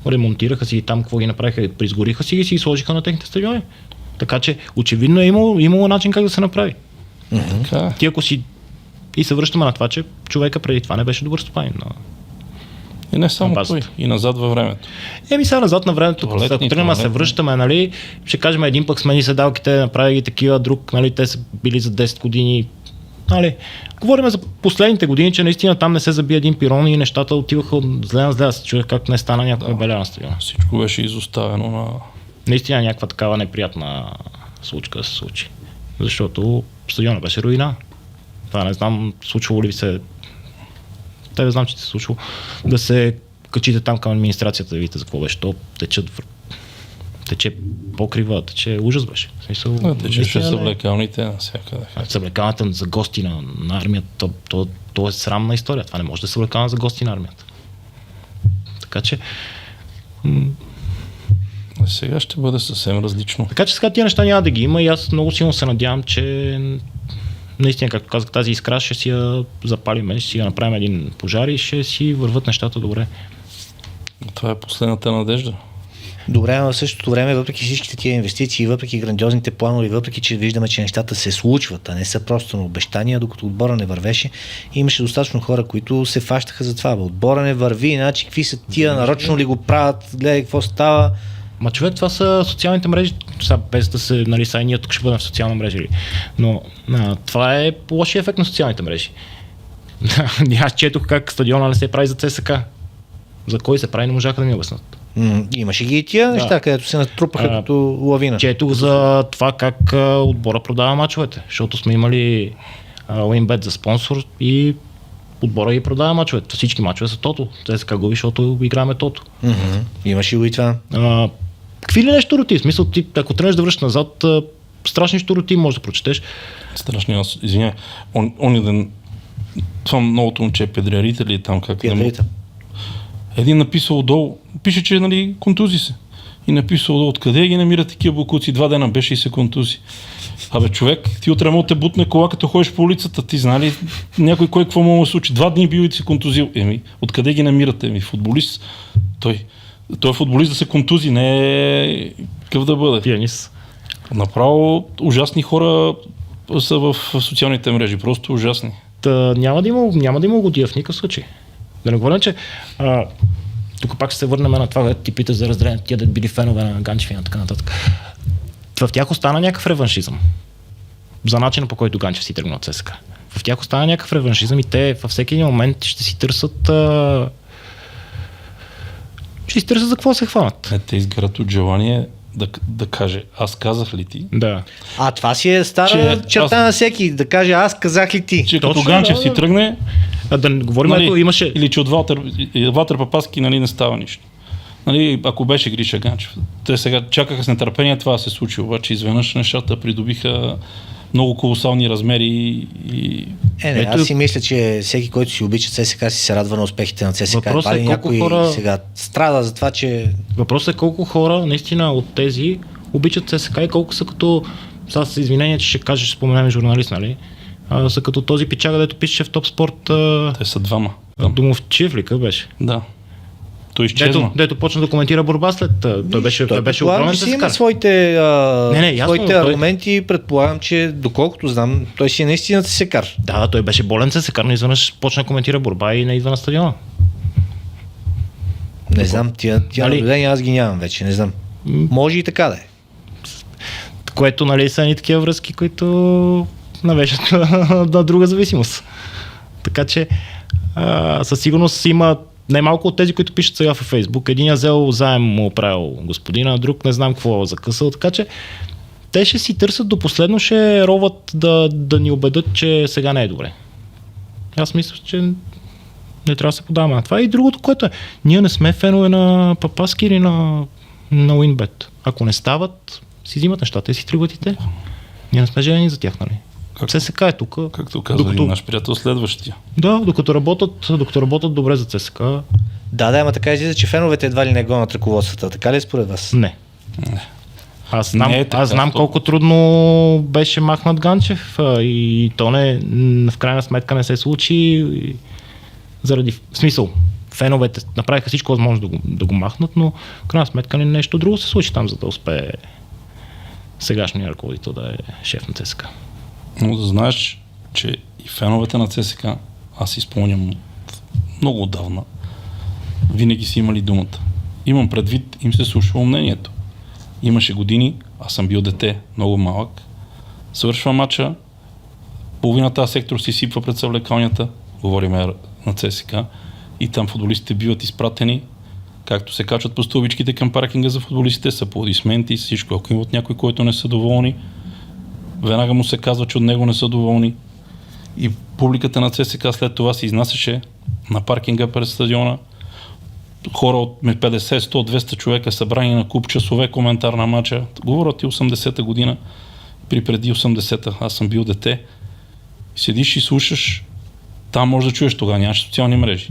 ремонтираха си там, какво ги направиха, призгориха си и си ги сложиха на техните стадиони. Така че очевидно е имало начин как да се направи. Ти ако си... И се връщаме на това, че човека преди това не беше добър стопанин. И не само той, и назад във времето. Сега назад на времето, ако тръгнем да се връщаме, нали, ще кажем един пък смени седалките, направи ги такива, друг, нали, те са били за 10 години. Нали. Говорим за последните години, че наистина там не се заби един пирон и нещата отиваха от зле на зле, да се чуя как не стана някаква беля на стадиона. Всичко беше изоставено на... Наистина някаква такава неприятна случка да се случи. Защото стадиона беше руина. Това не знам, случвало ли ви се... Тебе знам, че се случвало да се качите там към администрацията да видите за какво беше. То тече покрива, тече ужас беше. Течеше съблекалните навсякъде. Съблекалната за гости на армията, то е срамна история. Това не може да се съблекална за гости на армията. Така че... Сега ще бъде съвсем различно. Така че сега тия неща няма да ги има и аз много силно се надявам, че наистина, както казах, тази искра ще си я запалим, ще си я направим един пожар и ще си върват нещата добре. Това е последната надежда. Добре, но в същото време, въпреки всичките тия инвестиции, въпреки грандиозните планове, въпреки че виждаме, че нещата се случват, а не са просто на обещания, докато отбора не вървеше, имаше достатъчно хора, които се фащаха за това. Отбора не върви, иначе какви са тия, нарочно ли го правят, гледай какво става. Ма човек, това са социалните мрежи, сега без да се, нали, сега ние тук ще бъдем в социална мрежа. Но това е лошия ефект на социалните мрежи. Аз четох как стадиона не се прави за ЦСК. За кой се прави, не можаха да ми обяснат. Имаше ги и тия неща, където се натрупаха като лавина. Четох за това как отбора продава мачовете, защото сме имали WinBet за спонсор и отбора ги продава мачовете. Всички мачове са тото. ЦСКА губи, защото играме тото. Имаше го и това. Какви ли нещо роти? В смисъл, ти, ако тръгнеш да връщаш назад, страшни щуроти можеш да прочетеш. Страшни, извиняй. Он ден, това новото момче, Педриарите ли там как? Педриарите. Един написал отдолу, пише, че нали, контузи се. И написал отдолу, откъде ги намират такива бокуци? 2 дена беше и се контузи. Абе, човек, ти утре му те бутне кола, като ходиш по улицата, ти знали някой кой какво му се случи. 2 дни бил и се контузил. Откъде ги намирате? Футболист. Той е футболист да се контузи, не е какъв да бъде. Пианист. Направо ужасни хора са в социалните мрежи, просто ужасни. Няма да има годия в никакъв случай. Да не говоря, че тук пак ще се върнем на това, ти питаш за разделение, тия да били фенове на Ганчев и на така нататък. В тях остана някакъв реваншизъм. За начина, по който Ганчев си тръгна от ЦСКА. В тях остана някакъв реваншизъм и те във всеки един момент ще си търсят за какво се хванат. Те изгарят от желание да каже, аз казах ли ти? Да. Това си е стара черта на всеки, да каже, аз казах ли ти? Че като Ганчев си тръгне, да не говорим, нали, имаше... Или че от Валтер Папаски, нали, не става нищо. Нали, ако беше Гриша Ганчев. Те сега чакаха с нетърпение това да се случи, обаче изведнъж нещата придобиха много колосални размери и... Аз си мисля, че всеки, който си обича ЦСКА, си се радва на успехите на ЦСКА. Въпросът е някой хора... сега страда за това, че... Въпросът е колко хора наистина от тези обичат ЦСКА и колко са като... Сега с извинение, че ще кажеш, споменаме журналист, нали? Са като този пичага, дето пише в Топ Спорт. Те са двама. Домовчиев ли беше? Да. Той изчезна. Дето почна да коментира борба след. Той беше огромен ЦСКА. Има своите аргументи, предполагам, че доколкото знам, той си е наистина ЦСКАр. Да, той беше болен ЦСКАр, но изведнъж почна да коментира борба и не идва на стадиона. Не знам, тия наблюдения аз ги нямам вече, не знам. Може и така да е. Което, нали, са ни такива връзки, които навеждат на друга зависимост. Така че със сигурност има най-малко от тези, които пишат сега във Фейсбук. Един взел заем му оправил господина, друг не знам какво закъсал, така че те ще си търсят до последно, ще роват да ни убедят, че сега не е добре. Аз мисля, че не трябва да се подаваме на това. И другото, което е, ние не сме фенове на Папаски или на Уинбет. Ако не стават, си взимат нещата и си тръгват и те. Ние не сме женени за тях, нали? ЦСКА е тук. Както каза един наш приятел, следващия. Да, докато работят добре за ЦСКА. Да, ама така излиза, че феновете едва ли не гонят ръководствата. Така ли е според вас? Не. Аз знам то... колко трудно беше махнат Ганчев и то в крайна сметка не се случи заради, в смисъл, феновете направиха всичко възможно да го махнат, но в крайна сметка нещо друго се случи там, за да успее сегашният ръководител да е шеф на ЦСКА. Но да знаеш, че и феновете на ЦСКА, аз си спомням много отдавна, винаги си имали думата. Имам предвид, им се слушало мнението. Имаше години, аз съм бил дете, много малък, свършва матча, половината сектор си сипва пред съвлекалнята, говориме на ЦСКА, и там футболистите биват изпратени, както се качват по стълбичките към паркинга за футболистите, са аплодисменти, всичко. Ако имат някой, който не са доволни, веднага му се казва, че от него не са доволни. И публиката на ЦСКА след това се изнасяше на паркинга пред стадиона. Хора от 50, 100, 200 човека събрани на куп часове коментар на матча. Говорят и 80-та година, преди 80-та, аз съм бил дете. Седиш и слушаш, там може да чуеш, тогава нямаш социални мрежи.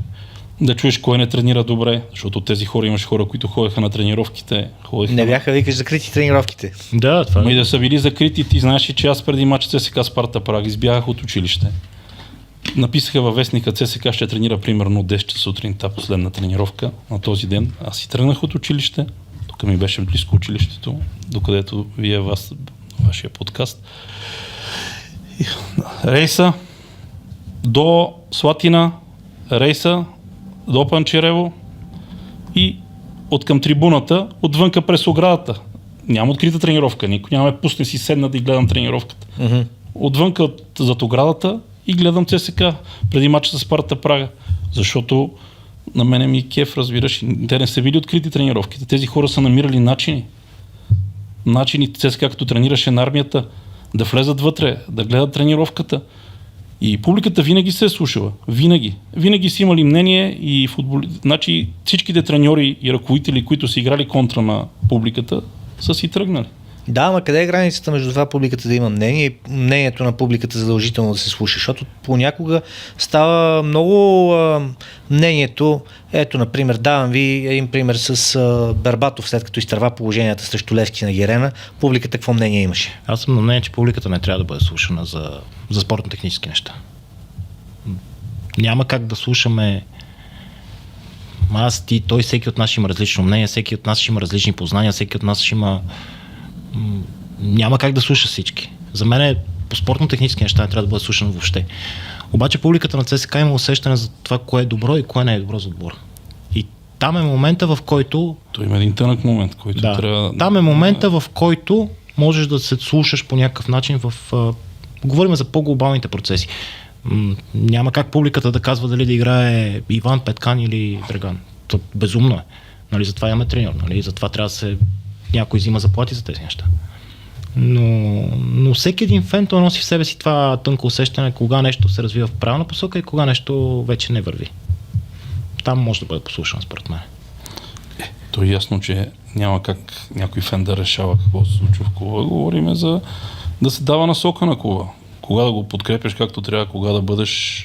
Да чуеш кой не тренира добре, защото от тези хора имаш хора, които ходеха на тренировките. Не бяха, викаш, закрити тренировките. Да, това и да са били закрити, ти знаеш, че аз преди матча ЦСКА Спарта Прага избягах от училище. Написаха във вестника, ЦСКА ще тренира примерно 10 часа сутринта, последна тренировка на този ден. Аз си тръгнах от училище, тук ми беше близко училището, докъдето вие вашия подкаст. Рейса до Слатина, рейса до Панчерево и от към трибуната, отвънка през оградата. Няма открита тренировка, никой няма ме пусне си седна да и гледам тренировката. Mm-hmm. Отвънка зад оградата и гледам ЦСКА преди матча с Спарта Прага, защото на мене ми кеф, разбираш, те не са били открити тренировките. Тези хора са намирали начини ЦСКА, като тренираше на армията, да влезат вътре, да гледат тренировката. И публиката винаги се е слушала. Винаги си имали мнение и значи всичките треньори и ръководители, които са играли контра на публиката, са си тръгнали. Да, ама къде е границата между това публиката да има мнение и мнението на публиката задължително да се слуша? Защото понякога става много мнението. Ето, например, давам ви един пример с Бербатов, след като изтърва положенията срещу Левски на Герена. Публиката какво мнение имаше? Аз съм на мнение, че публиката не трябва да бъде слушана за спортно-технически неща. Няма как да слушаме аз, ти, той, всеки от нас има различно мнение, всеки от нас има различни познания, всеки от нас има... Няма как да слуша всички. За мен по спортно-технически неща не трябва да бъде слушано въобще. Обаче публиката на ЦСКА има усещане за това, кое е добро и кое не е добро за отбора. И там е момента, в който... Той има един тънък момент, който трябва... Там е момента, в който можеш да се слушаш по някакъв начин говорим за по-глобалните процеси. Няма как публиката да казва дали да играе Иван, Петкан или Драган. То безумно е. Нали, затова имаме треньор. Нали, затова трябва да се... Някой взима заплати за тези неща. Но всеки един фен той носи в себе си това тънко усещане, кога нещо се развива в правилна посока и кога нещо вече не върви. Там може да бъде послушан, според мен. То е ясно, че няма как някой фен да решава какво се случва в клуба. Говориме за да се дава насока на клуба. Кога да го подкрепиш както трябва, кога да бъдеш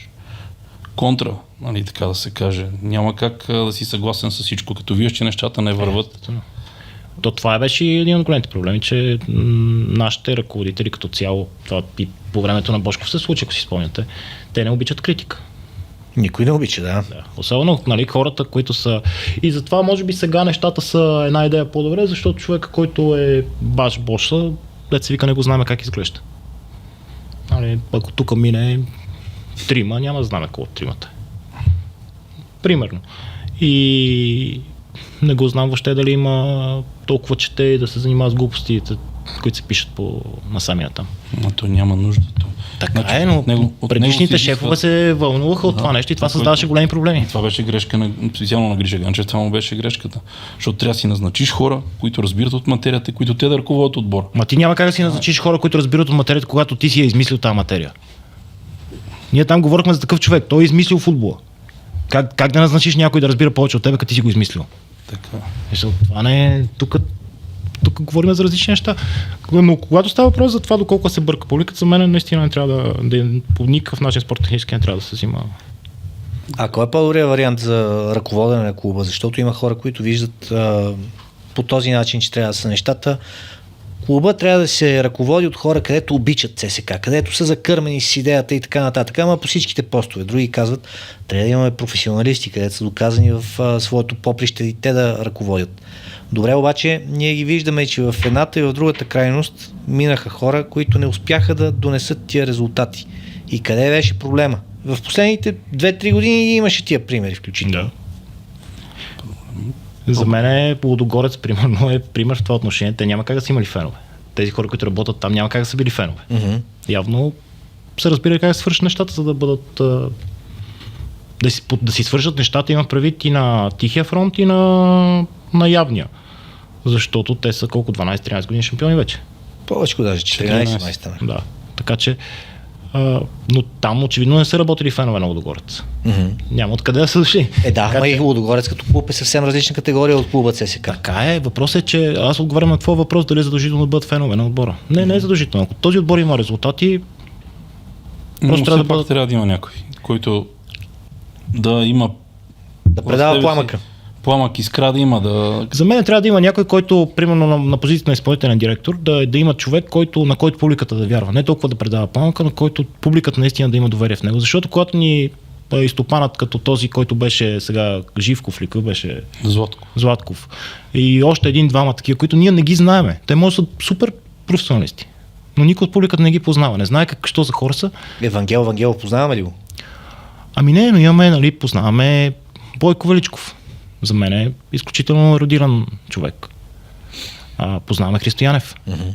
контра, нали, така да се каже. Няма как да си съгласен с всичко, като виждаш, че нещата не върват. То това беше един от големите проблеми, че нашите ръководители като цяло, това и по времето на Божков се случи, ако си спомняте, те не обичат критика. Никой не обича, да. Особено, нали, хората, които са... И затова може би сега нещата са една идея по-добре, защото човека, който е баш боша, дет се вика, не го знаем как изглежда. Нали, ако тук мине трима, няма да знаме колко тримата. Примерно. И не го знам въобще дали има толкова чете и да се занимава с глупостите, които се пишат на самия там. Но той няма нужда. Така е, но предишните шефове се вълнуваха от това нещо и това създаваше големи проблеми. Това беше грешка, специално на Гриша Ганчев, това му беше грешката. Защото трябва да си назначиш хора, които разбират от материята, които те да ръководят отбора. Ма ти няма как да си назначиш хора, които разбират от материята, когато ти си я измислил тази материя. Ние там говорихме за такъв човек, той е измислил футбола. Как да назначиш някой да разбира повече от тебе, като ти си го измислил? Така. Това не е... Тук говорим за различни неща. Но когато става въпрос за това доколко се бърка публиката, за мен наистина не трябва да по никакъв начин спорт-технически не трябва да се взима. А кой е по-добрият вариант за ръководене на клуба? Защото има хора, които виждат по този начин, че трябва да са нещата. Клуба трябва да се ръководи от хора, където обичат ЦСКА, където са закърмени с идеята и така нататък. Ама по всичките постове. Други казват, трябва да имаме професионалисти, където са доказани в своето поприще и те да ръководят. Добре, обаче ние ги виждаме, че в едната и в другата крайност минаха хора, които не успяха да донесат тия резултати. И къде беше проблема? В последните 2-3 години имаше тия примери включително. Да. За мен Лудогорец, примерно, е пример в това отношение. Те няма как да са имали фенове. Тези хора, които работят там, няма как да са били фенове. Mm-hmm. Явно се разбира как да свършат нещата, за да бъдат да си свършат нещата, има предвид и на Тихия фронт, и на явния. Защото те са колко 12-13 години шампиони вече. Повече даже 14-15. Да. Така че но там очевидно не са работили фенове на Лудогорец. Mm-hmm. Няма откъде да са дошли. Ама и Лудогорец като клуб е съвсем различна категория от клуба ЦСКА. Така е. Въпросът е, че аз отговарям на твой въпрос дали е задължително да бъдат фенове на отбора. Не е задължително. Ако този отбор има резултати, просто трябва да има някой, който да има да предава пламъка. Пламък, искра да има. За мен трябва да има някой, който, примерно на позицията на изпълнителен директор, да има човек, на който публиката да вярва. Не толкова да предава пламъка, но който публиката наистина да има доверие в него. Защото когато ни изтопанат като този, който беше сега Живков ли, беше Златков. И още един-двама такива, които ние не ги знаеме. Те може да са супер професионалисти. Но никой от публиката не ги познава. Не знае що за хора са. Евангелов, познаваме ли го? Ами не, но имаме, познаваме Бойко Величков. За мен е изключително ерудиран човек. Познаваме Христо Янев. Mm-hmm.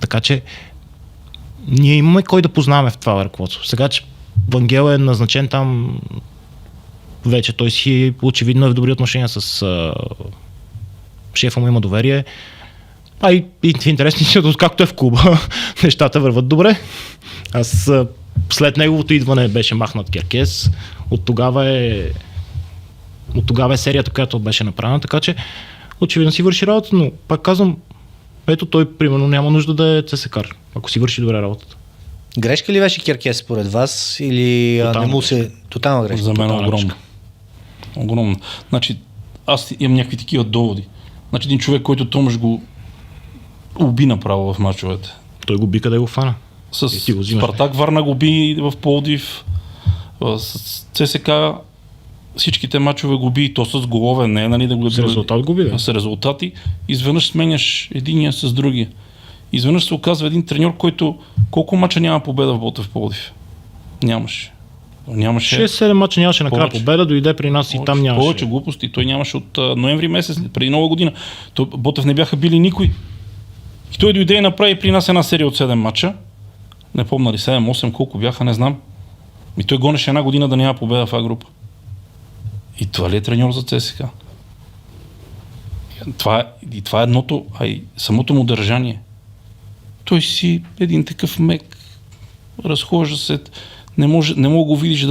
Така че ние имаме кой да познаваме в това ръководство. Сега, че Вангел е назначен там, вече той си очевидно е в добри отношения с шефа му, има доверие. И интересно, че както е в клуба, нещата върват добре. Аз след неговото идване беше махнат Керкес. От тогава е серията, която беше направена, така че очевидно си върши работа, но пак казвам, ето той примерно няма нужда да е ЦСКАР, ако си върши добре работата. Грешка ли беше Керкес според вас или не му се... Тотална грешка? За мен е огромно. Значи аз имам някакви такива доводи. Значи един човек, който Томаш го уби направо в мачовете. Той го би къде го фана. С Спартак Варна го би в Пловдив, с ЦСКА всичките мачове го би, то с голове, не нали да го... С резултат го би, да. С резултати. Изведнъж сменяш единия с другия. Изведнъж се оказва един треньор, който колко мача няма победа в Ботев Пловдив? Нямаше. 6-7 мача нямаше накрая победа, дойде при нас и там нямаше. Повече глупости. Той нямаше от ноември месец, преди Нова година. Ботев не бяха били никой. И той дойде и направи при нас една серия от 7 мача. Не помня ли 7-8, колко бяха, не знам. И той гонеше една година да няма победа в А група. И това ли е треньор за ЦСКА? Това е едното, а и самото му държание. Той си един такъв мек, разхожда се, не мога да го видиш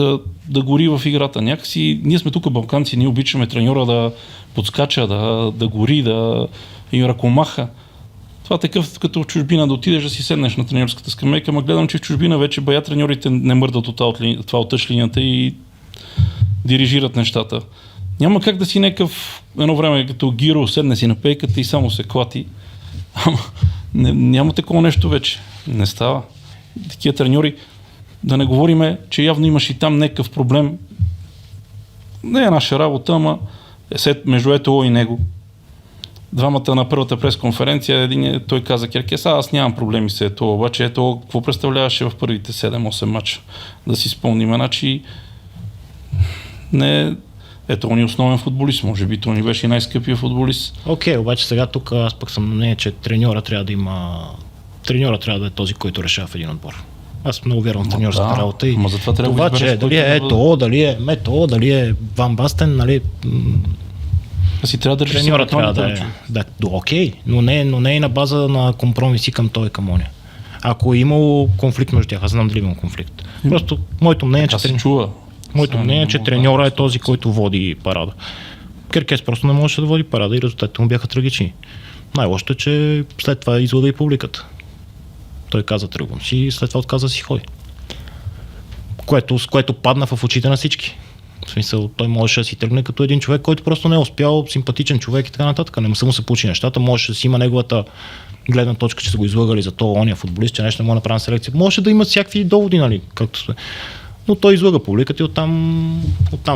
да гори в играта. Някакси, ние сме тук балканци, ние обичаме треньора да подскача, да гори, да и ръкомаха. Това такъв, като в чужбина да отидеш да си седнеш на треньорската скамейка, ма гледам, че в чужбина вече бая треньорите не мърдат от това от тъж линията и дирижират нещата. Няма как да си някакъв едно време като Гиро седне си на пейката и само се клати. Ама няма такова нещо вече. Не става. Такива треньори, да не говориме, че явно имаш и там някакъв проблем. Не е наша работа, ама между ето и него. Двамата на първата пресконференция, той каза Керкес, аз нямам проблеми с ето, обаче ето какво представляваше в първите 7-8 мача. Да си спомним, значи Ето, он е основен футболист, може би той ни беше и най-скъпия футболист. Окей, обаче сега тук аз пък съм на мнение, че треньора трябва да има... Треньора трябва да е този, който решава в един отбор. Аз много вярвам в треньорската работа и затова трябва това, да че избереш дали е Ето, дали е Мето, дали е Ван Бастен, нали... Си трябва да решиш. Треньора трябва да окей, но не е на база на компромиси към той и към оня. Ако е имало конфликт между тях, аз знам дали има конфликт. Просто моето мнение е, че треньора е този, който води парада. Керкес просто не можеше да води парада и резултатите му бяха трагични. Най-лошото е, че след това излъга и публиката. Той каза тръгвам си и след това отказа си ходи. С което падна в очите на всички. В смисъл, той можеше да си тръгне като един човек, който просто не е успял, симпатичен човек и така нататък. Не му се получи нещата, можеше да си има неговата гледна точка, че са го излъгали за то ония футболист, че нещо не може да направи селекция. Може да има всякакви доводи, нали, както сме. Но той излъга публиката и оттам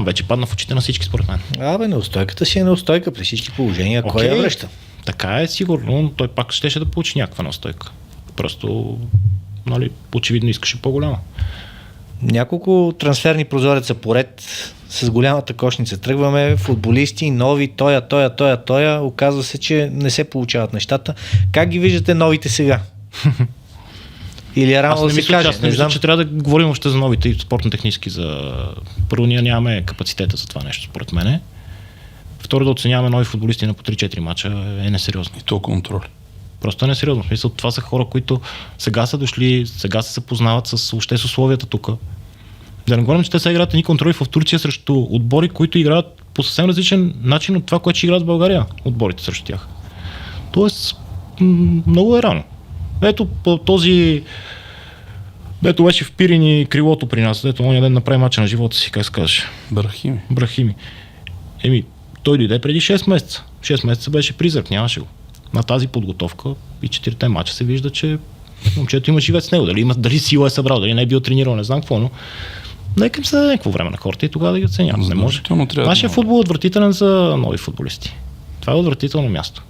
вече падна в очите на всички, според мен. Неустойката си е неустойка при всички положения. Кой я връща? Така е, сигурно, но той пак щеше да получи някаква неустойка. Просто, нали, очевидно искаше по-голяма. Няколко трансферни прозореца поред с голямата кошница. Тръгваме футболисти, нови, тоя. Оказва се, че не се получават нещата. Как ги виждате новите сега? Или е рано да се каже? Аз не мисля, че трябва да говорим още за новите спортно-технически. Първо, ние нямаме капацитета за това нещо, според мене. Второ, да оценяваме нови футболисти на по 3-4 мача е несериозно. И то контрол. Просто е несериозно. В смисъл, това са хора, които сега са дошли, сега се запознават въобще с условията тук. Да не говорим, че те са играят ни контроли в Турция срещу отбори, които играят по съвсем различен начин от това, което ще играят в България, отборите срещу тях. Тоест, много е рано. Ето този... Ето беше в Пирини крилото при нас, ето оня ден направи мача на живота си, как се казваш? Брахими. Той дойде преди 6 месеца. 6 месеца беше призрак, нямаше го. На тази подготовка и 4-те мача се вижда, че момчето има живец с него. Дали сила е събрал, дали не е бил тренирал, не знам какво, но нека им се даде някакво време на хората и тогава да ги оценяват. Не може. Нашия футбол е отвратителен за нови футболисти. Това е отвратително място.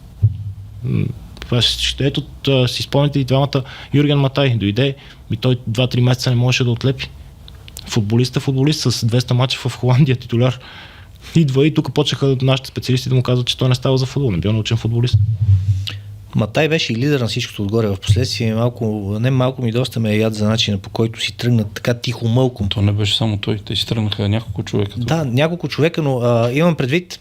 Ето си спомняте и двамата, Юрген Матай дойде и той 2-3 месеца не можеше да отлепи. Футболист с 200 мача в Холандия, титуляр. Идва и тук почнаха нашите специалисти да му казват, че той не става за футбол, не бил научен футболист. Матай беше и лидер на всичкото отгоре. В последствие малко ми доста ме яд за начина, по който си тръгнат така тихо мълком. То не беше само той, те си тръгнаха няколко човека. Да, няколко човека, но имам предвид,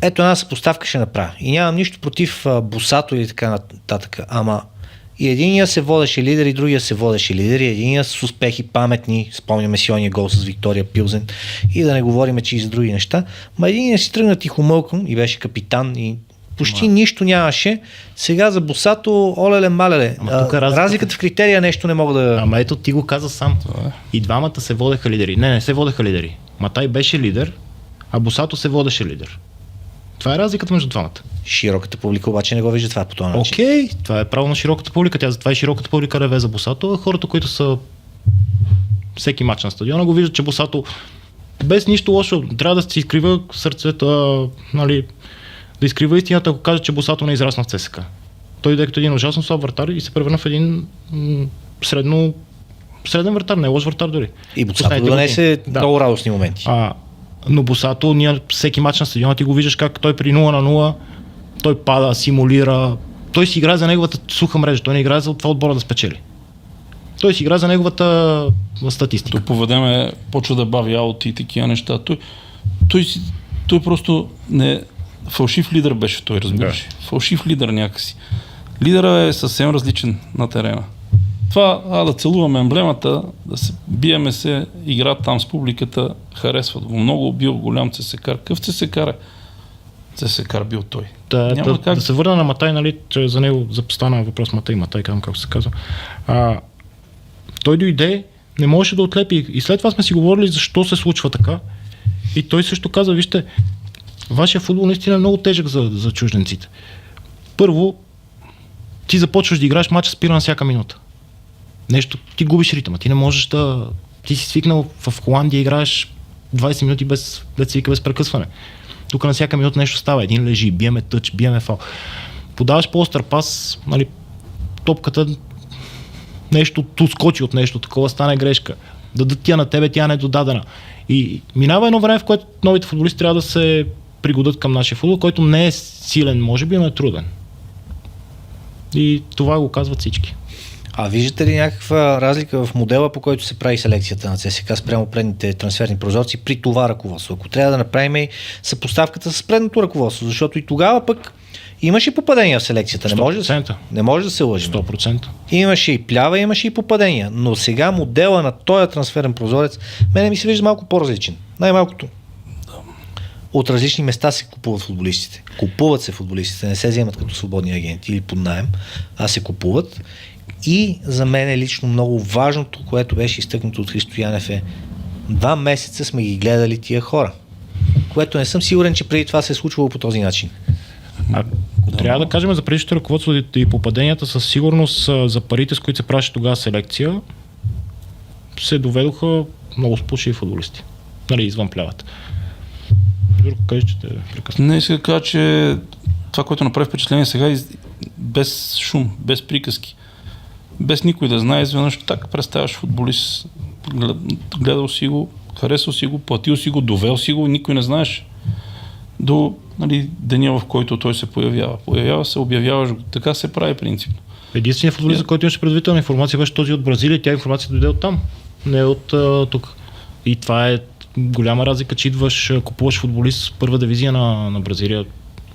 ето една съпоставка ще направя. И нямам нищо против Босато или така нататък, ама и единия се водеше лидер, и другия се водеше лидер, и единия с успехи паметни, спомняме си ония гол с Виктория Пилзен, и да не говорим, че и за други неща, ма единия си тръгна тихомълком и беше капитан и почти нищо нямаше. Сега за Босато, олеле малеле. Разликата в критерия нещо не мога да... Ама ето ти го каза сам. И двамата се водеха лидери. Не се водеха лидери. Матай беше лидер, а Босато се водеше лидер. Това е разликата между двамата. Широката публика обаче не го вижда това по този начин. Окей, това е право на широката публика. Тя затова и широката публика реве за Босато, а хората, които са всеки мач на стадиона, го виждат, че Босато без нищо лошо трябва да се изкрива сърцето, нали, да изкрива истината, ако каже, че Босато не израсна в ЦСКА. Той дойде като един ужасно слаб вратар и се превърна в един среден вратар, не лош вратар дори. И Босато донесе много радостни моменти. Но Босато, ние всеки мач на стадиона ти го виждаш как той при 0-0, той пада, симулира, той си играе за неговата суха мрежа, той не играе за това отбора да спечели. Той си играе за неговата статистика. То поведеме почва да бави аути и такива неща. Той просто не... Фалшив лидер беше той, разбираш. Да. Фалшив лидер някакси. Лидерът е съвсем различен на терена. Това, да целуваме емблемата, да се биеме се, играят там с публиката, харесват го. Много бил голям ЦСКАР. Какъв ЦСКАР е? ЦСКАР бил той. Да се върна на Матай, нали, че за него запостана въпрос Матай, както се казва. Той дойде, не можеше да отлепи и след това сме си говорили защо се случва така. И той също каза, вижте, вашия футбол наистина е много тежък за чужденците. Първо, ти започваш да играеш мача, спира на всяка минута. Нещо, ти губиш ритъма, ти не можеш да... Ти си свикнал в Холандия, играеш 20 минути без прекъсване. Тук на всяка минута нещо става, един лежи, биеме тъч, биеме фал. Подаваш по-остър пас, нали, топката нещо скочи от нещо, такова стане грешка. Дадат тя на тебе, тя не е додадена. И минава едно време, в което новите футболисти трябва да се пригодят към нашия футбол, който не е силен, може би, но е труден. И това го казват всички. А виждате ли някаква разлика в модела, по който се прави селекцията на ЦСКА спрямо предните трансферни прозорци при това ръководство? Ако трябва да направим и съпоставката с предното ръководство, защото и тогава пък имаше и попадения в селекцията. Не може да се лъжим. 100%. Имаше и плява, имаше и попадения. Но сега модела на този трансферен прозорец мене ми се вижда малко по-различен. Най-малкото. От различни места се купуват футболистите. Купуват се футболистите, не се вземат като свободни агенти или под наем, а се купуват. И за мен е лично много важното, което беше изтъкнато от Христо Янев, е 2 месеца сме ги гледали тия хора. Което не съм сигурен, че преди това се е случвало по този начин. Трябва да кажем за предишното ръководство и попаденията, със сигурност за парите, с които се правеше тогава селекция, се доведоха много сполучливи футболисти. Нали, извън плявата. Журко, кажи, че те прекъсна. Не, иска да кажа, че това, което направи впечатление сега, без шум, без приказки, без никой да знае, изведнъж так представяш футболист, гледал си го, харесал си го, платил си го, довел си го, никой не знаеш до деня, в който той се появява. Появява се, обявяваш го, така се прави принципно. Единственият футболист, за който имаше предварителна информация, беше този от Бразилия, тя информация дойде от там, не от тук. И това е голяма разлика, че идваш, купуваш футболист първа дивизия на Бразилия.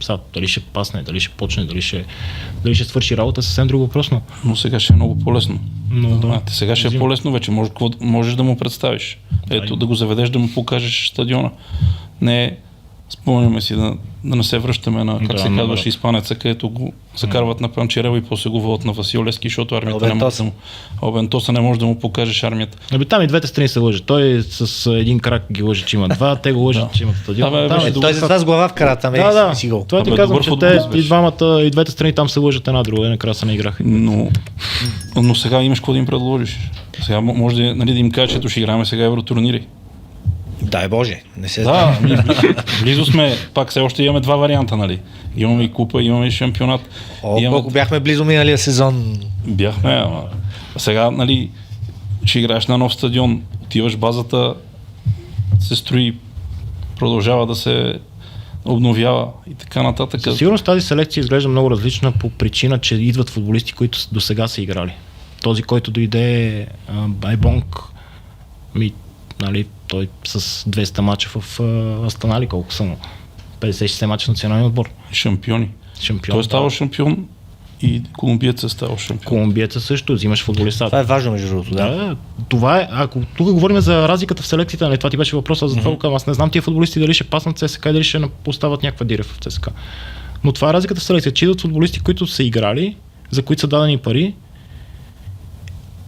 Сега, дали ще пасне, дали ще почне, дали ще свърши работа, съвсем друг въпрос. Но сега ще е много по-лесно. Да. Сега ще е по-лесно вече, можеш да му представиш. Ето, да го заведеш, да му покажеш стадиона. Не, спомняме си да не се връщаме на, как се казваше, испанеца, където го закарват на Панчерева и после го водят на Васил Левски, защото армията не може да му... Обентоса не може да му покажеш армията. Там и двете страни се лъжат. Той с един крак ги лъжи, че има два, те го лъжат, че имат стадион. Той за това с глава в карата, да. Това ти казвам, че те и двамата, и двете страни там се лъжат една друга, накрая се не играха. Но сега имаш какво да им предложиш. Сега може да им кажеш, че ще играем сега евротурнири. Дай Боже, не се да, близо сме, пак все още имаме 2 варианта, нали? Имаме и купа, имаме и шампионат. Колко бяхме близо миналия сезон. Бяхме, ама сега, нали, ще играеш на нов стадион, отиваш базата, се строи, продължава да се обновява и така нататък. Със сигурност тази селекция изглежда много различна по причина, че идват футболисти, които до сега са играли. Този, който дойде Байбонг, нали, той с 200 мача в Астанали, колко са му? 56 мача в националния отбор. Шампиони. Той е ставал шампион и колумбиеца е ставал шампион. Колумбиеца също, взимаш футболиста. Това е важно, между другото. Да, това е, ако тук говорим за разликата в селекцията, нали, това ти беше въпросът за това, аз не знам тия футболисти дали ще паснат ЦСКА и дали ще поставят някаква диря в ЦСКА. Но това е разликата в селекцията, че идват футболисти, които са играли, за които са дадени пари,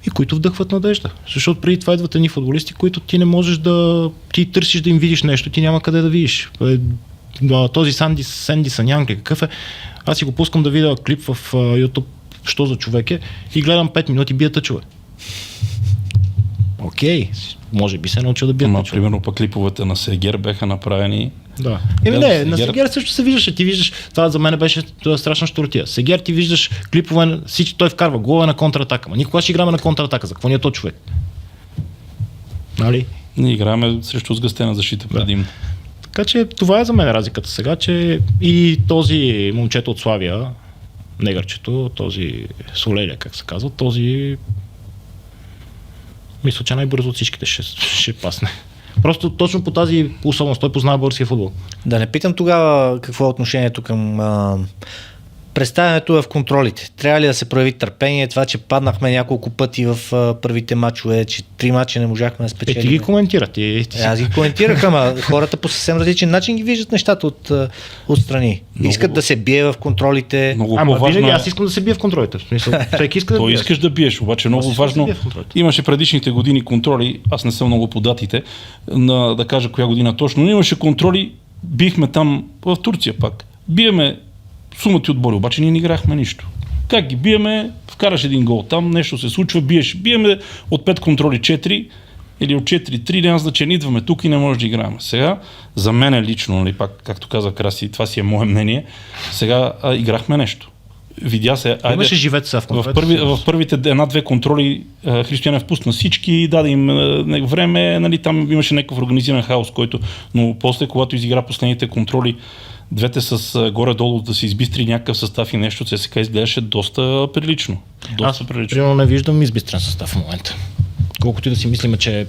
и които вдъхват надежда. Защото преди това идват едни футболисти, които ти не можеш да... Ти търсиш да им видиш нещо, ти няма къде да видиш. Този Сенди Санян, какъв е? Аз си го пускам да видя клип в YouTube, що за човек е, и гледам 5 минути бия тъчове. Окей, може би се е научил да бия тъчове. Примерно пък клиповете на Сегер бяха направени. Да. На Сегер също се виждаше. Ти виждаш, това за мен беше страшна щуротия. Сегер ти виждаш клипове, той вкарва голове на контратака. Ма никога ще играме на контратака. За какво ни е то човек? Нали? Ние играме срещу сгъстена защита предимно. Така че това е за мен разликата сега, че и този момчето от Славия, негърчето, този Солелия, как се казва, този мисля, че най-бързо от всичките ще пасне. Просто точно по тази особеност, той познава българския футбол. Да не питам тогава какво е отношението към представянето в контролите. Трябва ли да се прояви търпение, това, че паднахме няколко пъти в първите мачове, че 3 мача не можахме да спечелим? Ти ги коментират. Аз ги коментирах, ама хората по съвсем различен начин ги виждат нещата отстрани. Искат да се бие в контролите. Винаги аз искам да се бие в контролите. Всеки иска да бие. Искаш да биеш, обаче много важно. Имаше предишните години контроли, аз не съм много по датите, да кажа коя година точно, но имаше контроли, бихме там в Турция пак. Биеме сумати отбори, обаче ние не играхме нищо. Как ги биеме, вкараш един гол там, нещо се случва, биеме от 5 контроли 4 или от 4-3, няма значение, идваме тук и не може да играем. Сега, за мен лично, нали, пак, както каза Краси, това си е мое мнение, сега играхме нещо. видя се, Имаше живец в в първите една-две контроли Християнов пусна всички, даде им време, нали, там имаше някакъв организиран хаос, който, но после, когато изигра последните контроли, двете с горе-долу да се избистри някакъв състав и нещо, ЦСКА изглеждаше доста прилично. Примерно не виждам избистрен състав в момента. Колкото и да си мислиме, че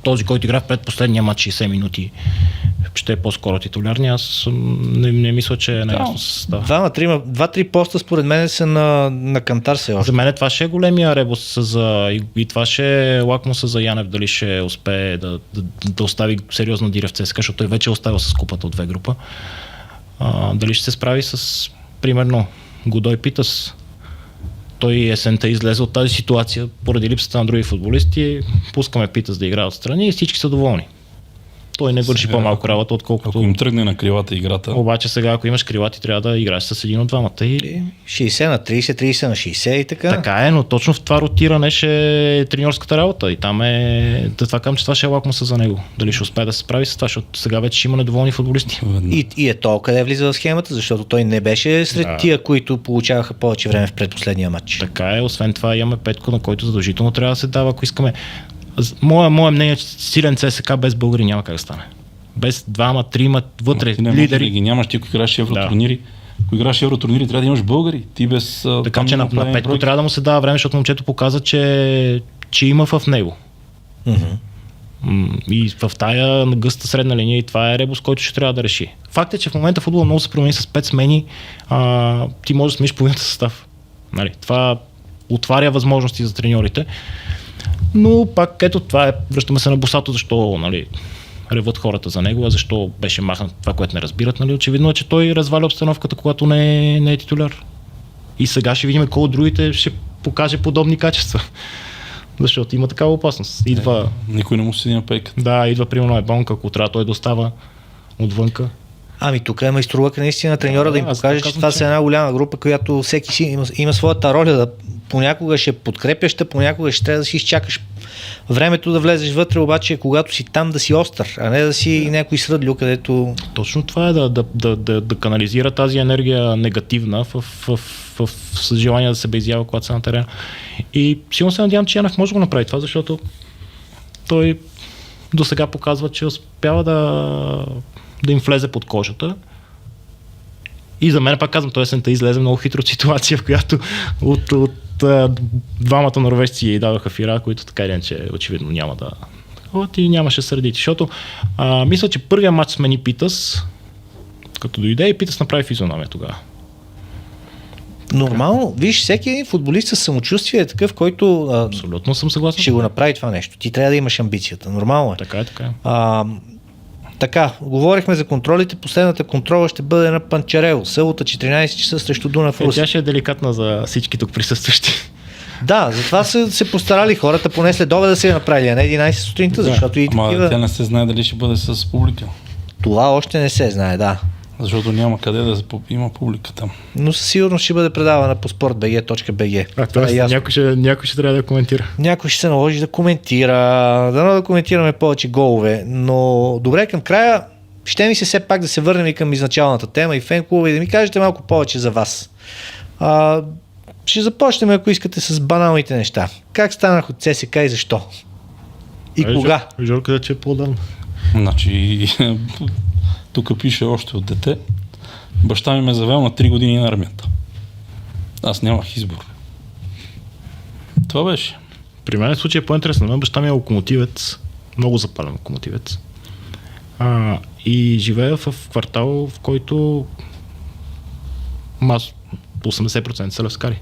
този, който игра в предпоследния матч 60 минути, ще е по-скоро титулярния, аз не мисля, че е наясно с състава. Два-три поста според мен са на кантар все още. За мен това ще е големия ребус и това ще е лакмуса за Янев, дали ще успее да остави сериозна диря в ЦСКА, защото той вече е оставил с купата от две група. Дали ще се справи с, примерно, Годой Питас. Той есента излезе от тази ситуация поради липсата на други футболисти. Пускаме Питас да играе отстрани и всички са доволни. Той не върши по-малко работа, отколкото... Ако им тръгне на крилата играта... Обаче сега, ако имаш крилати, трябва да играеш с един от двамата. 60 на 30, 30 на 60 и така. Така е, но точно в това ротиране ще е треньорската работа. И там е... Това казвам, че това ще е лакмуса за него. Дали ще успее да се справи с това, защото сега вече ще има недоволни футболисти. И е то къде влиза в схемата, защото той не беше сред тия, които получаваха повече време в предпоследния матч. Така е, освен това имаме Петко, на който задължително трябва да се дава, ако искаме. Мое мнение е, че силен ЦСКА без българи няма как да стане. Без двама, трима вътре лидери. Да ги нямаш, ти ако играш евротурнири. Ако играш евротурнири, трябва да имаш българи. Ти без... Така че на Петко трябва да му се дава време, защото момчето показа, че има в него. И в тая гъста средна линия и това е ребус, който ще трябва да реши. Факт е, че в момента футбола много се промени с 5 смени. Ти можеш да смениш половината състав. Нали? Това отваря възможности за треньорите. Но пак ето това е, връщаме се на Босато, защо нали, реват хората за него, а защо беше махнат това, което не разбират. Нали? Очевидно е, че той разваля обстановката, когато не е титуляр. И сега ще видим кой от другите ще покаже подобни качества. Защото има такава опасност. Идва... Никой не му седи на пейката. Да, идва примерно Ебонка, ако трябва той да остава отвънка. Ами тук е майсторлък наистина треньора да им покаже, че това са една голяма група, която всеки си има своята роля, да понякога ще подкрепяща, понякога ще трябва да си изчакаш времето да влезеш вътре, обаче когато си там да си остър, а не да си някой сръдлю, където... Точно това е да канализира тази енергия негативна в желание да се безява, когато са на терена. И силно се надявам, че Янев може да го направи това, защото той до сега показва, че успява да им влезе под кожата. И за мен, пак казвам, той есента излезе много хитро от ситуация, в която от двамата норвежци даваха фира, които така или че очевидно няма да... И нямаше сърдити, защото мисля, че първия матч смени Питас, като дойде и Питас направи физиономия тогава. Нормално, виж, всеки един футболист със самочувствие е такъв, който абсолютно съм съгласен. Ще го направи това нещо. Ти трябва да имаш амбицията. Нормално е. Така е, така е. Така, говорихме за контролите. Последната контрола ще бъде на Панчарево. Събота 14 часа срещу Дунав Русе. Тя ще е деликатна за всички тук присъстващи. Да, затова са се постарали хората поне след обеда да се направили, а не 11 сутринта, защото и такива... Тя не се знае дали ще бъде с публика. Това още не се знае, да. Защото няма къде да има публика там. Но със сигурност ще бъде предавана по sportbg.bg. Някой ще трябва да коментира. Някой ще се наложи да коментира, да коментираме повече голове, но добре, към края ще ми се все пак да се върнем и към изначалната тема и фен-клуба и да ми кажете малко повече за вас. Ще започнем, ако искате, с баналните неща. Как станах от ЦСКА и защо? И кога? Жорка да че е по-дълно. Значи, тук пише още от дете. Баща ми ме завел на 3 години на армията. Аз нямах избор. Това беше. При мен случай е по-интересно. Баща ми е локомотивец. Много запален локомотивец. И живея в квартал, в който 80% са левскари.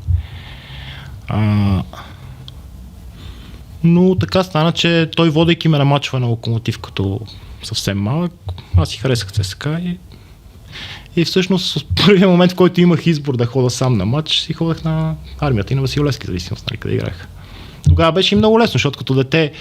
Но така стана, че той, водейки ме на мачове на Локомотив като съвсем малък, аз си харесах ЦСКА и всъщност в първия момент, в който имах избор да хода сам на матч, си ходех на армията и на Васил Левски, зависимост, нали, къде играех. Тогава беше и много лесно, защото като дете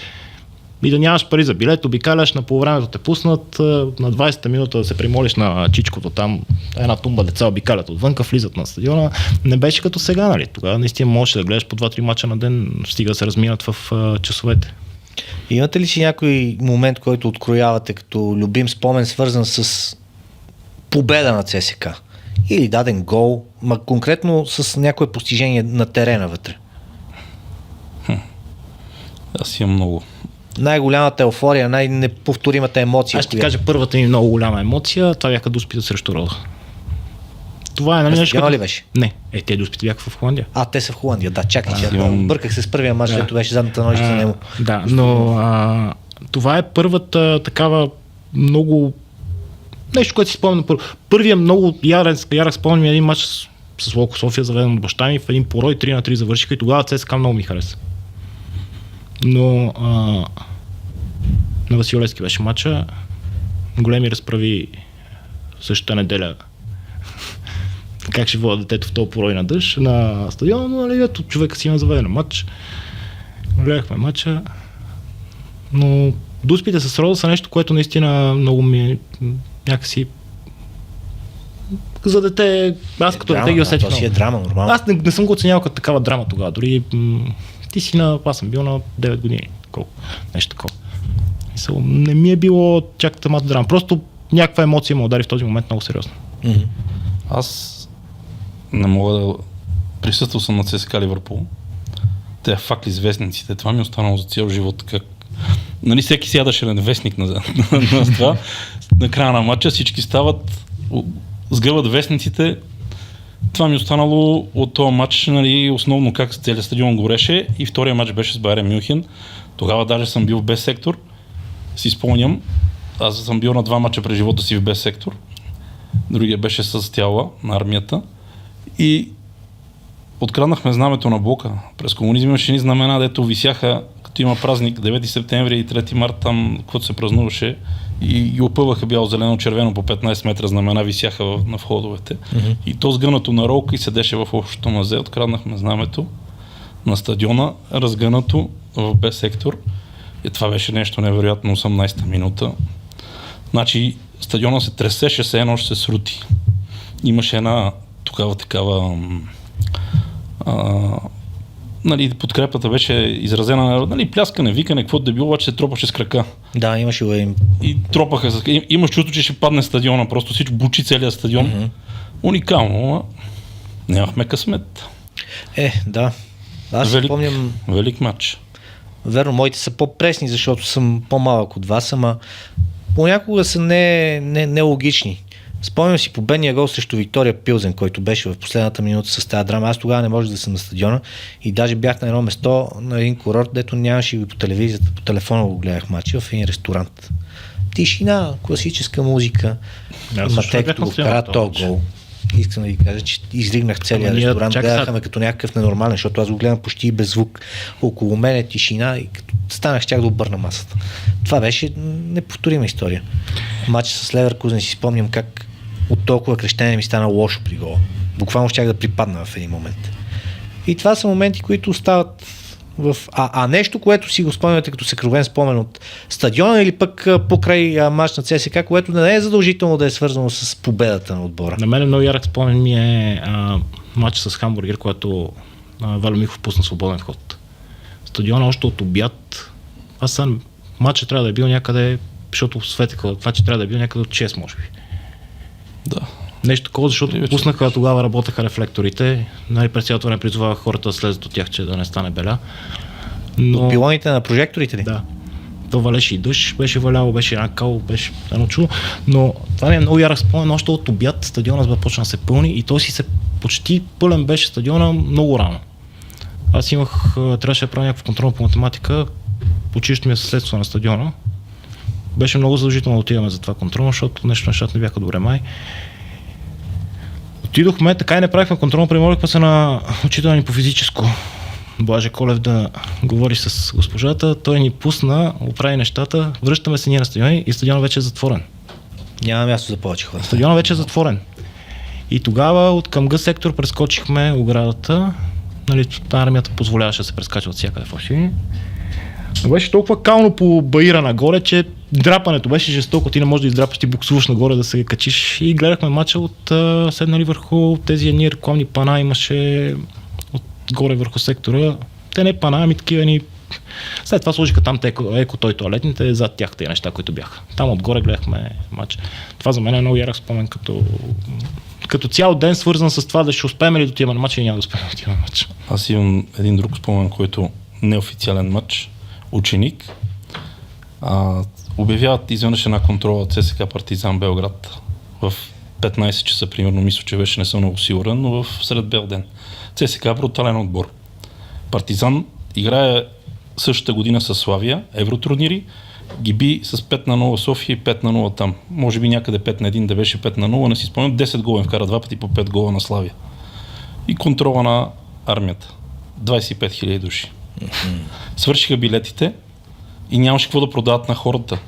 и да нямаш пари за билет, обикаляш, на полувремето те пуснат, на 20-та минута да се примолиш на чичкото там, една тумба деца обикалят отвънка, влизат на стадиона. Не беше като сега, нали? Тогава наистина можеш да гледаш по 2-3 мача на ден, стига да се разминат в часовете. Имате ли си някой момент, който откроявате като любим спомен, свързан с победа на ЦСКА? или даден гол, ма конкретно с някое постижение на терена вътре? Аз имам много. Най-голямата еуфория, най-неповторимата емоция. Аз ще ти кажа първата ми много голяма емоция, това бяха дуспите срещу Рода. Това е, нали, нещо. Стадиона ли беше? Не, те дуспите бяха в Холандия. Те са в Холандия, да, чакай, бърках се с първия мач, където беше задната ножица на него. Да, но това е първата такава много... Нещо, което си спомням първо. Първият много ярък спомням един мач с Локо София, заведен от баща ми, в един порой 3-3 завършиха и тогава ЦСКА много ми хареса. Но на Васил Левски беше мача, големи разправи същата неделя как ще вода детето в този порой на дъжд на стадиона, но нали, ето човека си има заведен матч. Гледахме матча, но дуспите с Рода са нещо, което наистина много ми някакси за дете, аз като дете ги усетих. Това си е драма, нормално. Аз не съм го оценявал като такава драма тогава, дори ти си аз съм бил на 9 години, колко, нещо такова. Не ми е било чак тамата драма, просто някаква емоция ме удари в този момент много сериозно. Mm-hmm. Аз не мога да присъствал съм на ЦСКА Ливърпул. Те факли с вестниците, това ми е останало за цял живот. Как... Нали, всеки сядаше на вестник на това. На края на матча всички стават, сгъват вестниците. Това ми е останало от този матч, нали, основно как целият стадион гореше и втория матч беше с Байерн Мюнхен. Тогава даже съм бил в Б сектор. Си спомням, аз съм бил на 2 матча през живота си в Б сектор. Другия беше с тяла на армията. И откраднахме знамето на блока. През комунизма имаше ни знамена, дето висяха, като има празник 9 септември и 3 март, там, когато се празнуваше, и опъваха бяло-зелено-червено по 15 метра знамена, висяха на входовете. Mm-hmm. И то сгънато на ролка и седеше в общото мазе. Откраднахме знамето на стадиона, разгънато в Б сектор. И това беше нещо невероятно, 18-та минута. Значи стадиона се тресеше, се едно ще се срути. Имаше една тогава такава нали, подкрепата беше изразена, нали, пляскане, викане, каквото да било, обаче се тропаше с крака. Да, имаше го им. И тропаха, имаш чувство, че ще падне стадиона, просто всичко бучи целият стадион. Mm-hmm. Уникално, нямахме късмет. Да. Аз си помням... Велик матч. Верно, моите са по-пресни, защото съм по-малък от вас, ама понякога са нелогични. Спомням си победния гол срещу Виктория Пилзен, който беше в последната минута с тази драма. Аз тогава не можех да съм на стадиона и даже бях на едно место, на един курорт, дето нямаше го по телевизията, по телефона го гледах матча в един ресторант. Тишина, класическа музика. Ама тъй като го вкара този гол, искам да ви кажа, че изригнах целия ресторант, гледаха ме като някакъв ненормален, защото аз го гледам почти без звук. Около мен е тишина и като станах, щях да обърна масата. Това беше неповторима история. Матча с Леверкузен си спомням как от толкова крещение ми стана лошо при гола. Буквално щях да припадна в един момент. И това са моменти, които остават в... нещо, което си го спомняте като съкровен спомен от стадиона или пък покрай мач на ЦСКА, което не е задължително да е свързано с победата на отбора. На мен много ярък спомен ми е матч с Хамбургер, когато Валю Михов пусна свободен вход. Стадиона още от обяд. Матчът трябва да е бил някъде, защото светеха, това, че трябва да е бил някъде от 6, може би. Да. Нещо такова, защото пуснаха, тогава работеха рефлекторите. Нали, през цялото време призовавах хората да слезат от тях, че да не стане беля. Но... От пилоните на прожекторите ли? Да. То валеше и дъжд, беше валяло, беше накал, беше едно чудо. Но това ми е много ярък спомен, още от обяд стадиона започна да се пълни и той си се почти пълен беше стадиона много рано. Аз трябваше да правя някакъв контрол по математика, почищо ми е съседство на стадиона. Беше много задължително да отидем за това контрол, защото нещата не бяха добре май. Отидохме, така и не правихме контрол, примолихме се на учителя ни по физическо. Блаже Колев да говори с госпожата, той ни пусна, оправи нещата, връщаме се ние на стадиона и стадионът вече е затворен. Няма място за повече хора. Стадионът вече е затворен. И тогава от към Г сектор прескочихме оградата, нали, армията позволяваше да се прескача от всякъде в Оши. Беше толкова кално по баира нагоре, че драпането беше жестоко, ти не можеш да издрапаш, ти буксуваш нагоре да се качиш и гледахме матча от седнали върху тези едни рекламни пана, имаше отгоре върху сектора, те не пана, ами такива ни... След това сложиха там еко той тоалетните, зад тях тези неща, които бяха. Там отгоре гледахме матч. Това за мен е много ярък спомен като като цял ден свързан с това да ще успеем ли да отиваме на матч или няма да успеем да отиваме на матч. Аз имам един друг спомен, който неофициален матч. Ученик. Обявяват изведнъж една контрола ЦСКА Партизан Белград в 15 часа, примерно, мисля, че беше, не съм много сигурен, но в сред бел ден. ЦСКА брутален отбор. Партизан играе същата година с Славия, евротурнири, ги би с 5-0 София и 5-0 там. Може би някъде 5-1 да беше 5-0, не си спомням, 10 гола им вкара, 2 пъти по 5 гола на Славия. И контрола на армията. 25 000 души. Свършиха билетите и нямаше какво да продават на хората.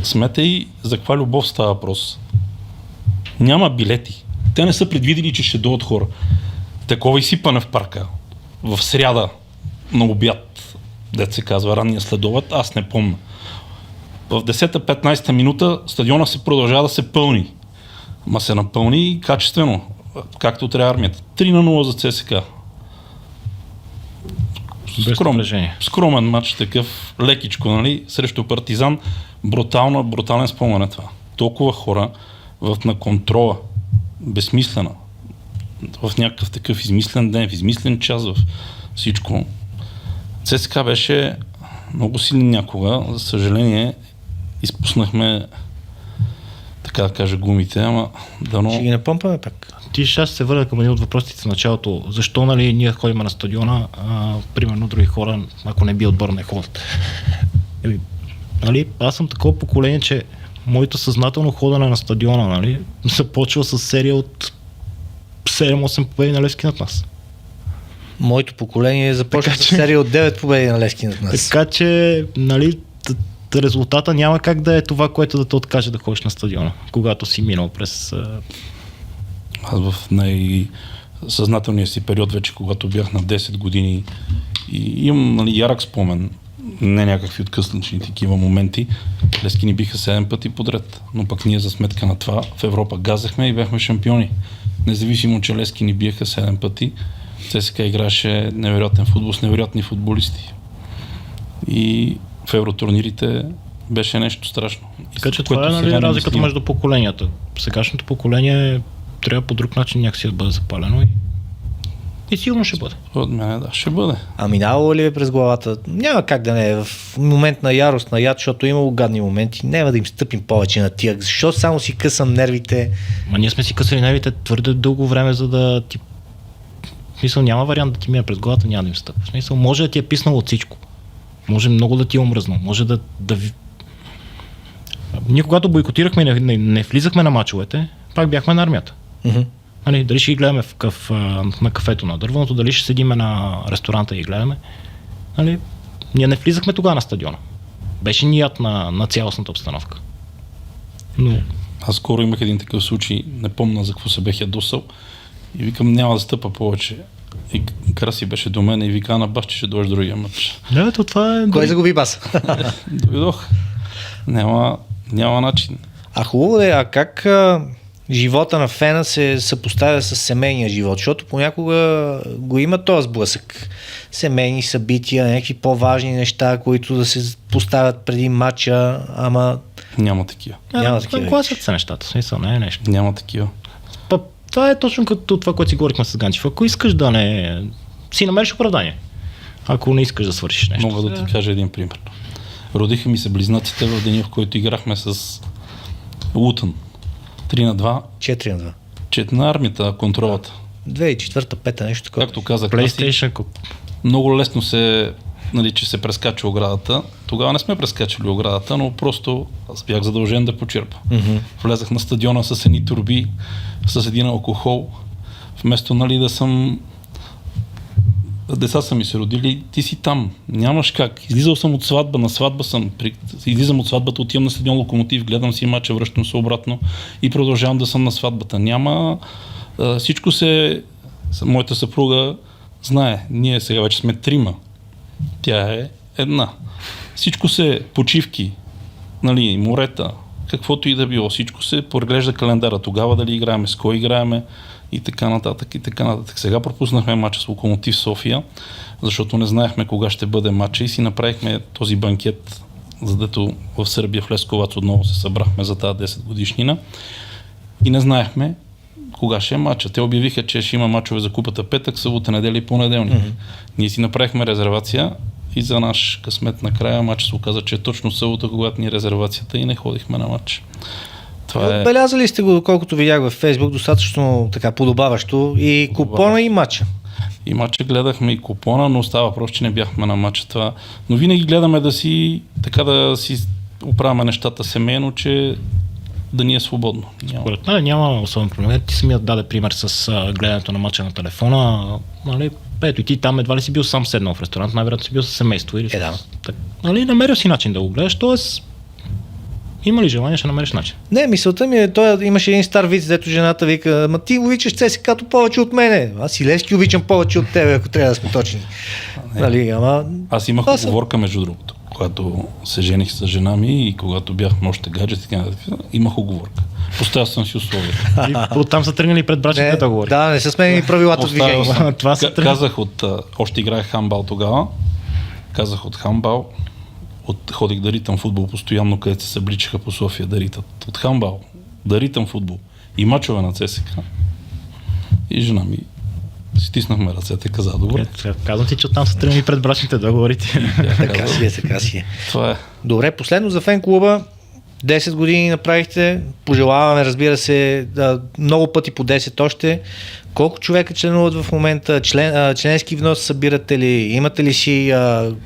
Смете и за каква любов става въпрос. Няма билети. Те не са предвидели, че ще дойдат хора. Такова изсипане в парка. В сряда на обяд, дето се казва, ранния следобед, аз не помня. В 10-15 минута стадиона се продължава да се пълни. Ма се напълни качествено, както трябва армията. 3-0 за ЦСКА. Скромен матч, такъв лекичко, нали, срещу Партизан. Брутален спомен е това. Толкова хора на контрола, безсмислена, в някакъв такъв измислен ден, в измислен час, в всичко. ЦСКА беше много силен някога, за съжаление изпуснахме, така да кажа, гумите, ама дано... Ще ги напомпаме пак. Ти ще се върна към един от въпросите в началото. Защо, нали, ние ходим на стадиона, примерно други хора, ако не би отбор, не ходят? Нали, аз съм такова поколение, че моето съзнателно ходене на стадиона, нали, започва с серия от 7-8 победи на Левски над нас. Моето поколение започва с серия от 9 победи на Левски над нас. Така че, нали, резултата няма как да е това, което да те откаже да ходиш на стадиона, когато си минал през... Аз в най-съзнателния си период вече, когато бях на 10 години и имам, нали, ярък спомен, не някакви откъслични такива моменти, Левски ни биха 7 пъти подред, но пък ние за сметка на това в Европа газахме и бяхме шампиони. Независимо, че Левски ни биеха 7 пъти, ЦСКА играше невероятен футбол с невероятни футболисти. И в евротурнирите беше нещо страшно. Така че това е, нали, разликата между поколенията. Сегашното поколение трябва по друг начин някакси да бъде запалено и сигурно ще бъде. От мен, да, ще бъде. А минало ли е през главата? Няма как да не е. В момент на ярост, на яд, защото имало гадни моменти, няма да им стъпим повече на тях. Защо само си късам нервите? Ма ние сме си късали нервите твърде дълго време, за да ти... В смисъл, няма вариант да ти мине през главата, няма да им стъпа. В смисъл, може да ти е писнало от всичко. Може много да ти е омръзнал. Може да ви... Ние когато бойкотирахме и не влизахме на мачовете, пак бяхме на армията. Нали, дали ще ги гледаме на кафето на Дървеното, дали ще седиме на ресторанта и гледаме. Нали, ние не влизахме тогава на стадиона. Беше ният на цялостната обстановка. Но... Аз скоро имах един такъв случай, не помня за какво се бех ядосал и викам, няма да стъпа повече. И Краси беше до мен и вика, на баш, че ще дойдеш другия матч. Да, това е... Кой загуби бас? Дойдох. Няма начин. А хубаво е, а как живота на фена се съпоставя с семейния живот? Защото понякога го има този сблъсък. Семейни събития, някакви по-важни неща, които да се поставят преди матча, ама... Няма такива. Няма такива. Класят се нещата, в смисъл, не е нещо. Няма такива. Това е точно като това, което си говорихме с Ганчев. Ако искаш да не... си намериш оправдание. Ако не искаш да свършиш нещо. Мога да ти кажа един пример. Родиха ми се близнаците в деня, в който играхме с Лутън. 3-2. 4-2. 4 на армията, контролата. 2004-5 нещо такова. Както казах, PlayStation. Много лесно се, нали, че се прескача оградата. Тогава не сме прескачали оградата, но просто аз бях задължен да почерпа. Влезах на стадиона с едни турби, с един алкохол. Вместо, нали, да съм... Деца са ми се родили, ти си там, нямаш как. Излизал съм от сватба, на сватба съм, излизам от сватбата, отивам на стадион Локомотив, гледам си мача, връщам се обратно и продължавам да съм на сватбата. Няма, всичко се, моята съпруга знае, ние сега вече сме 3, тя е 1. Всичко се почивки, нали, морета, каквото и да било, всичко се поглежда календара, тогава дали играеме, с кой играеме, и така нататък, и така нататък. Сега пропуснахме матча с Локомотив София, защото не знаехме кога ще бъде матча и си направихме този банкет, задето в Сърбия в Лесковац отново се събрахме за тази 10 годишнина и не знаехме кога ще е матча. Те обявиха, че ще има мачове за купата петък, събота, неделя и понеделник. Ние си направихме резервация и за наш късмет накрая матч се оказа, че е точно събота, когато ни е резервацията и не ходихме на матч. Това е... Отбелязали сте го, колкото видях във Фейсбук, достатъчно така подобаващо и купона и матча. И матча гледахме и купона, но става въпрос, че не бяхме на матча това. Но винаги гледаме да си оправяме нещата семейно, че да ни е свободно. Според мен няма особен проблем. Ти самият даде пример с гледането на матча на телефона. Нали, ето и ти там едва ли си бил сам седнал в ресторант, най-вероятно си бил със семейство. Или да. Нали, намерил си начин да го гледаш, т.е. има ли желание, ще намериш начин. Не, мисълта ми е, той имаше един стар виц, дето жената вика, ма ти обичаш ЦСКА-то повече от мене. Аз и Левски обичам повече от тебе, ако трябва да сме точни. Нали, ама... Аз имах уговорка, между другото. Когато се жених с жена ми и когато бяхме още гаджети, имах уговорка. Поставил съм си условия. Оттам са тръгнали пред брачните договори. Да, не са сменени правилата в движение. Казах още играех хамбал тогава, казах от хамбал, ходих да ритам футбол постоянно, където се събличаха по София да ритат. От хамбал, да ритам футбол и мачове на ЦСКА. И жена ми стиснахме ръцете, каза добре. Казвам ти, че оттам са тръгнали пред брачните договорите. Така си е. Това е. Добре, последно за фен клуба. 10 години направихте, пожелаваме, разбира се, много пъти по 10 още. Колко човека членуват в момента? Членски внос събирате ли? Имате ли си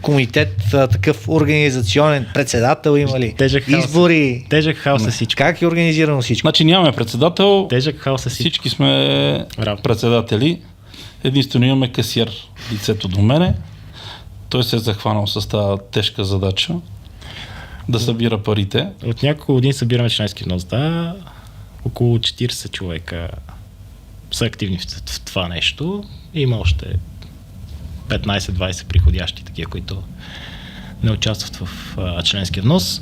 комитет, такъв организационен, председател има ли? Избори? Тежък хаос е всичко. Как е организирано всичко? Значи нямаме председател. Тежък хаос е всичко. Всички сме председатели. Единствено имаме касиер, лицето до мене. Той се е захванал с тази тежка задача да събира парите. От няколко години събираме членски внос. Да, около 40 човека са активни в това нещо. Има още 15-20 приходящи, такива, които не участват в членския внос.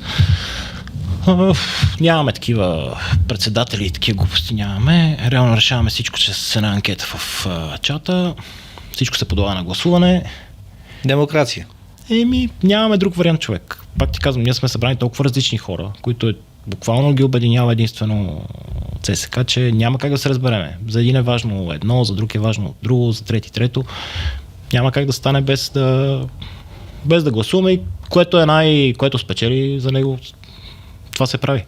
Нямаме такива председатели и такива глупости нямаме. Реално решаваме всичко чрез една анкета в чата. Всичко се подава на гласуване. Демокрация. Нямаме друг вариант, човек. Пак ти казвам, ние сме събрани толкова различни хора, които буквално ги обединява единствено ЦСКА, че няма как да се разбереме. За един е важно едно, за друг е важно друго, за трети трето. Няма как да стане без да гласуваме, което което спечели за него. Това се прави.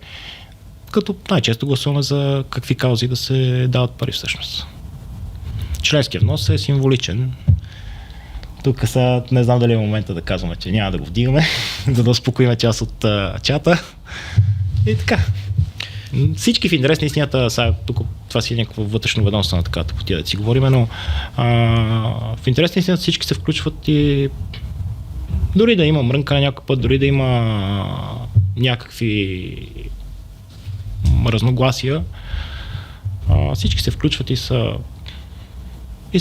Като най-често гласуваме за какви каузи да се дават пари всъщност. Членският внос е символичен. Тук сега не знам дали е момента да казваме, че няма да го вдигаме, за да успокоим част от чата. И така. Всички в интерес на истината, сега тук това си е някаква вътрешно ведомство на такава тъпотия да си говорим, но в интерес на истината всички се включват и дори да има мрънка на някой път, дори да има някакви разногласия, всички се включват и са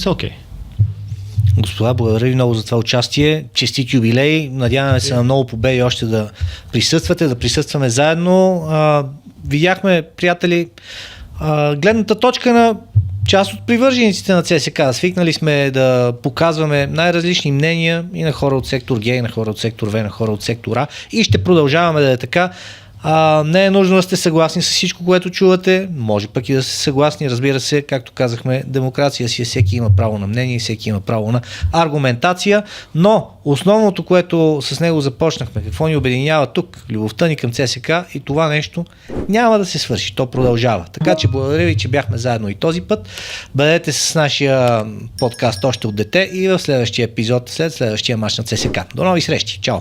окей. Господа, благодаря ви много за това участие. Честит юбилей. Надяваме се на много победи още да присъствате, да присъстваме заедно. Видяхме, приятели, гледната точка на част от привържениците на ЦСКА. Свикнали сме да показваме най-различни мнения и на хора от сектор Г, и на хора от сектор В, и на хора от сектор А. И ще продължаваме да е така. Не е нужно да сте съгласни с всичко, което чувате, може пък и да сте съгласни, разбира се, както казахме, демокрация си е, всеки има право на мнение, всеки има право на аргументация, но основното, което с него започнахме, какво ни обединява тук, любовта ни към ЦСКА и това нещо няма да се свърши, то продължава. Така че благодаря ви, че бяхме заедно и този път. Бъдете с нашия подкаст още от дете и в следващия епизод, след следващия мач на ЦСКА. До нови срещи, чао!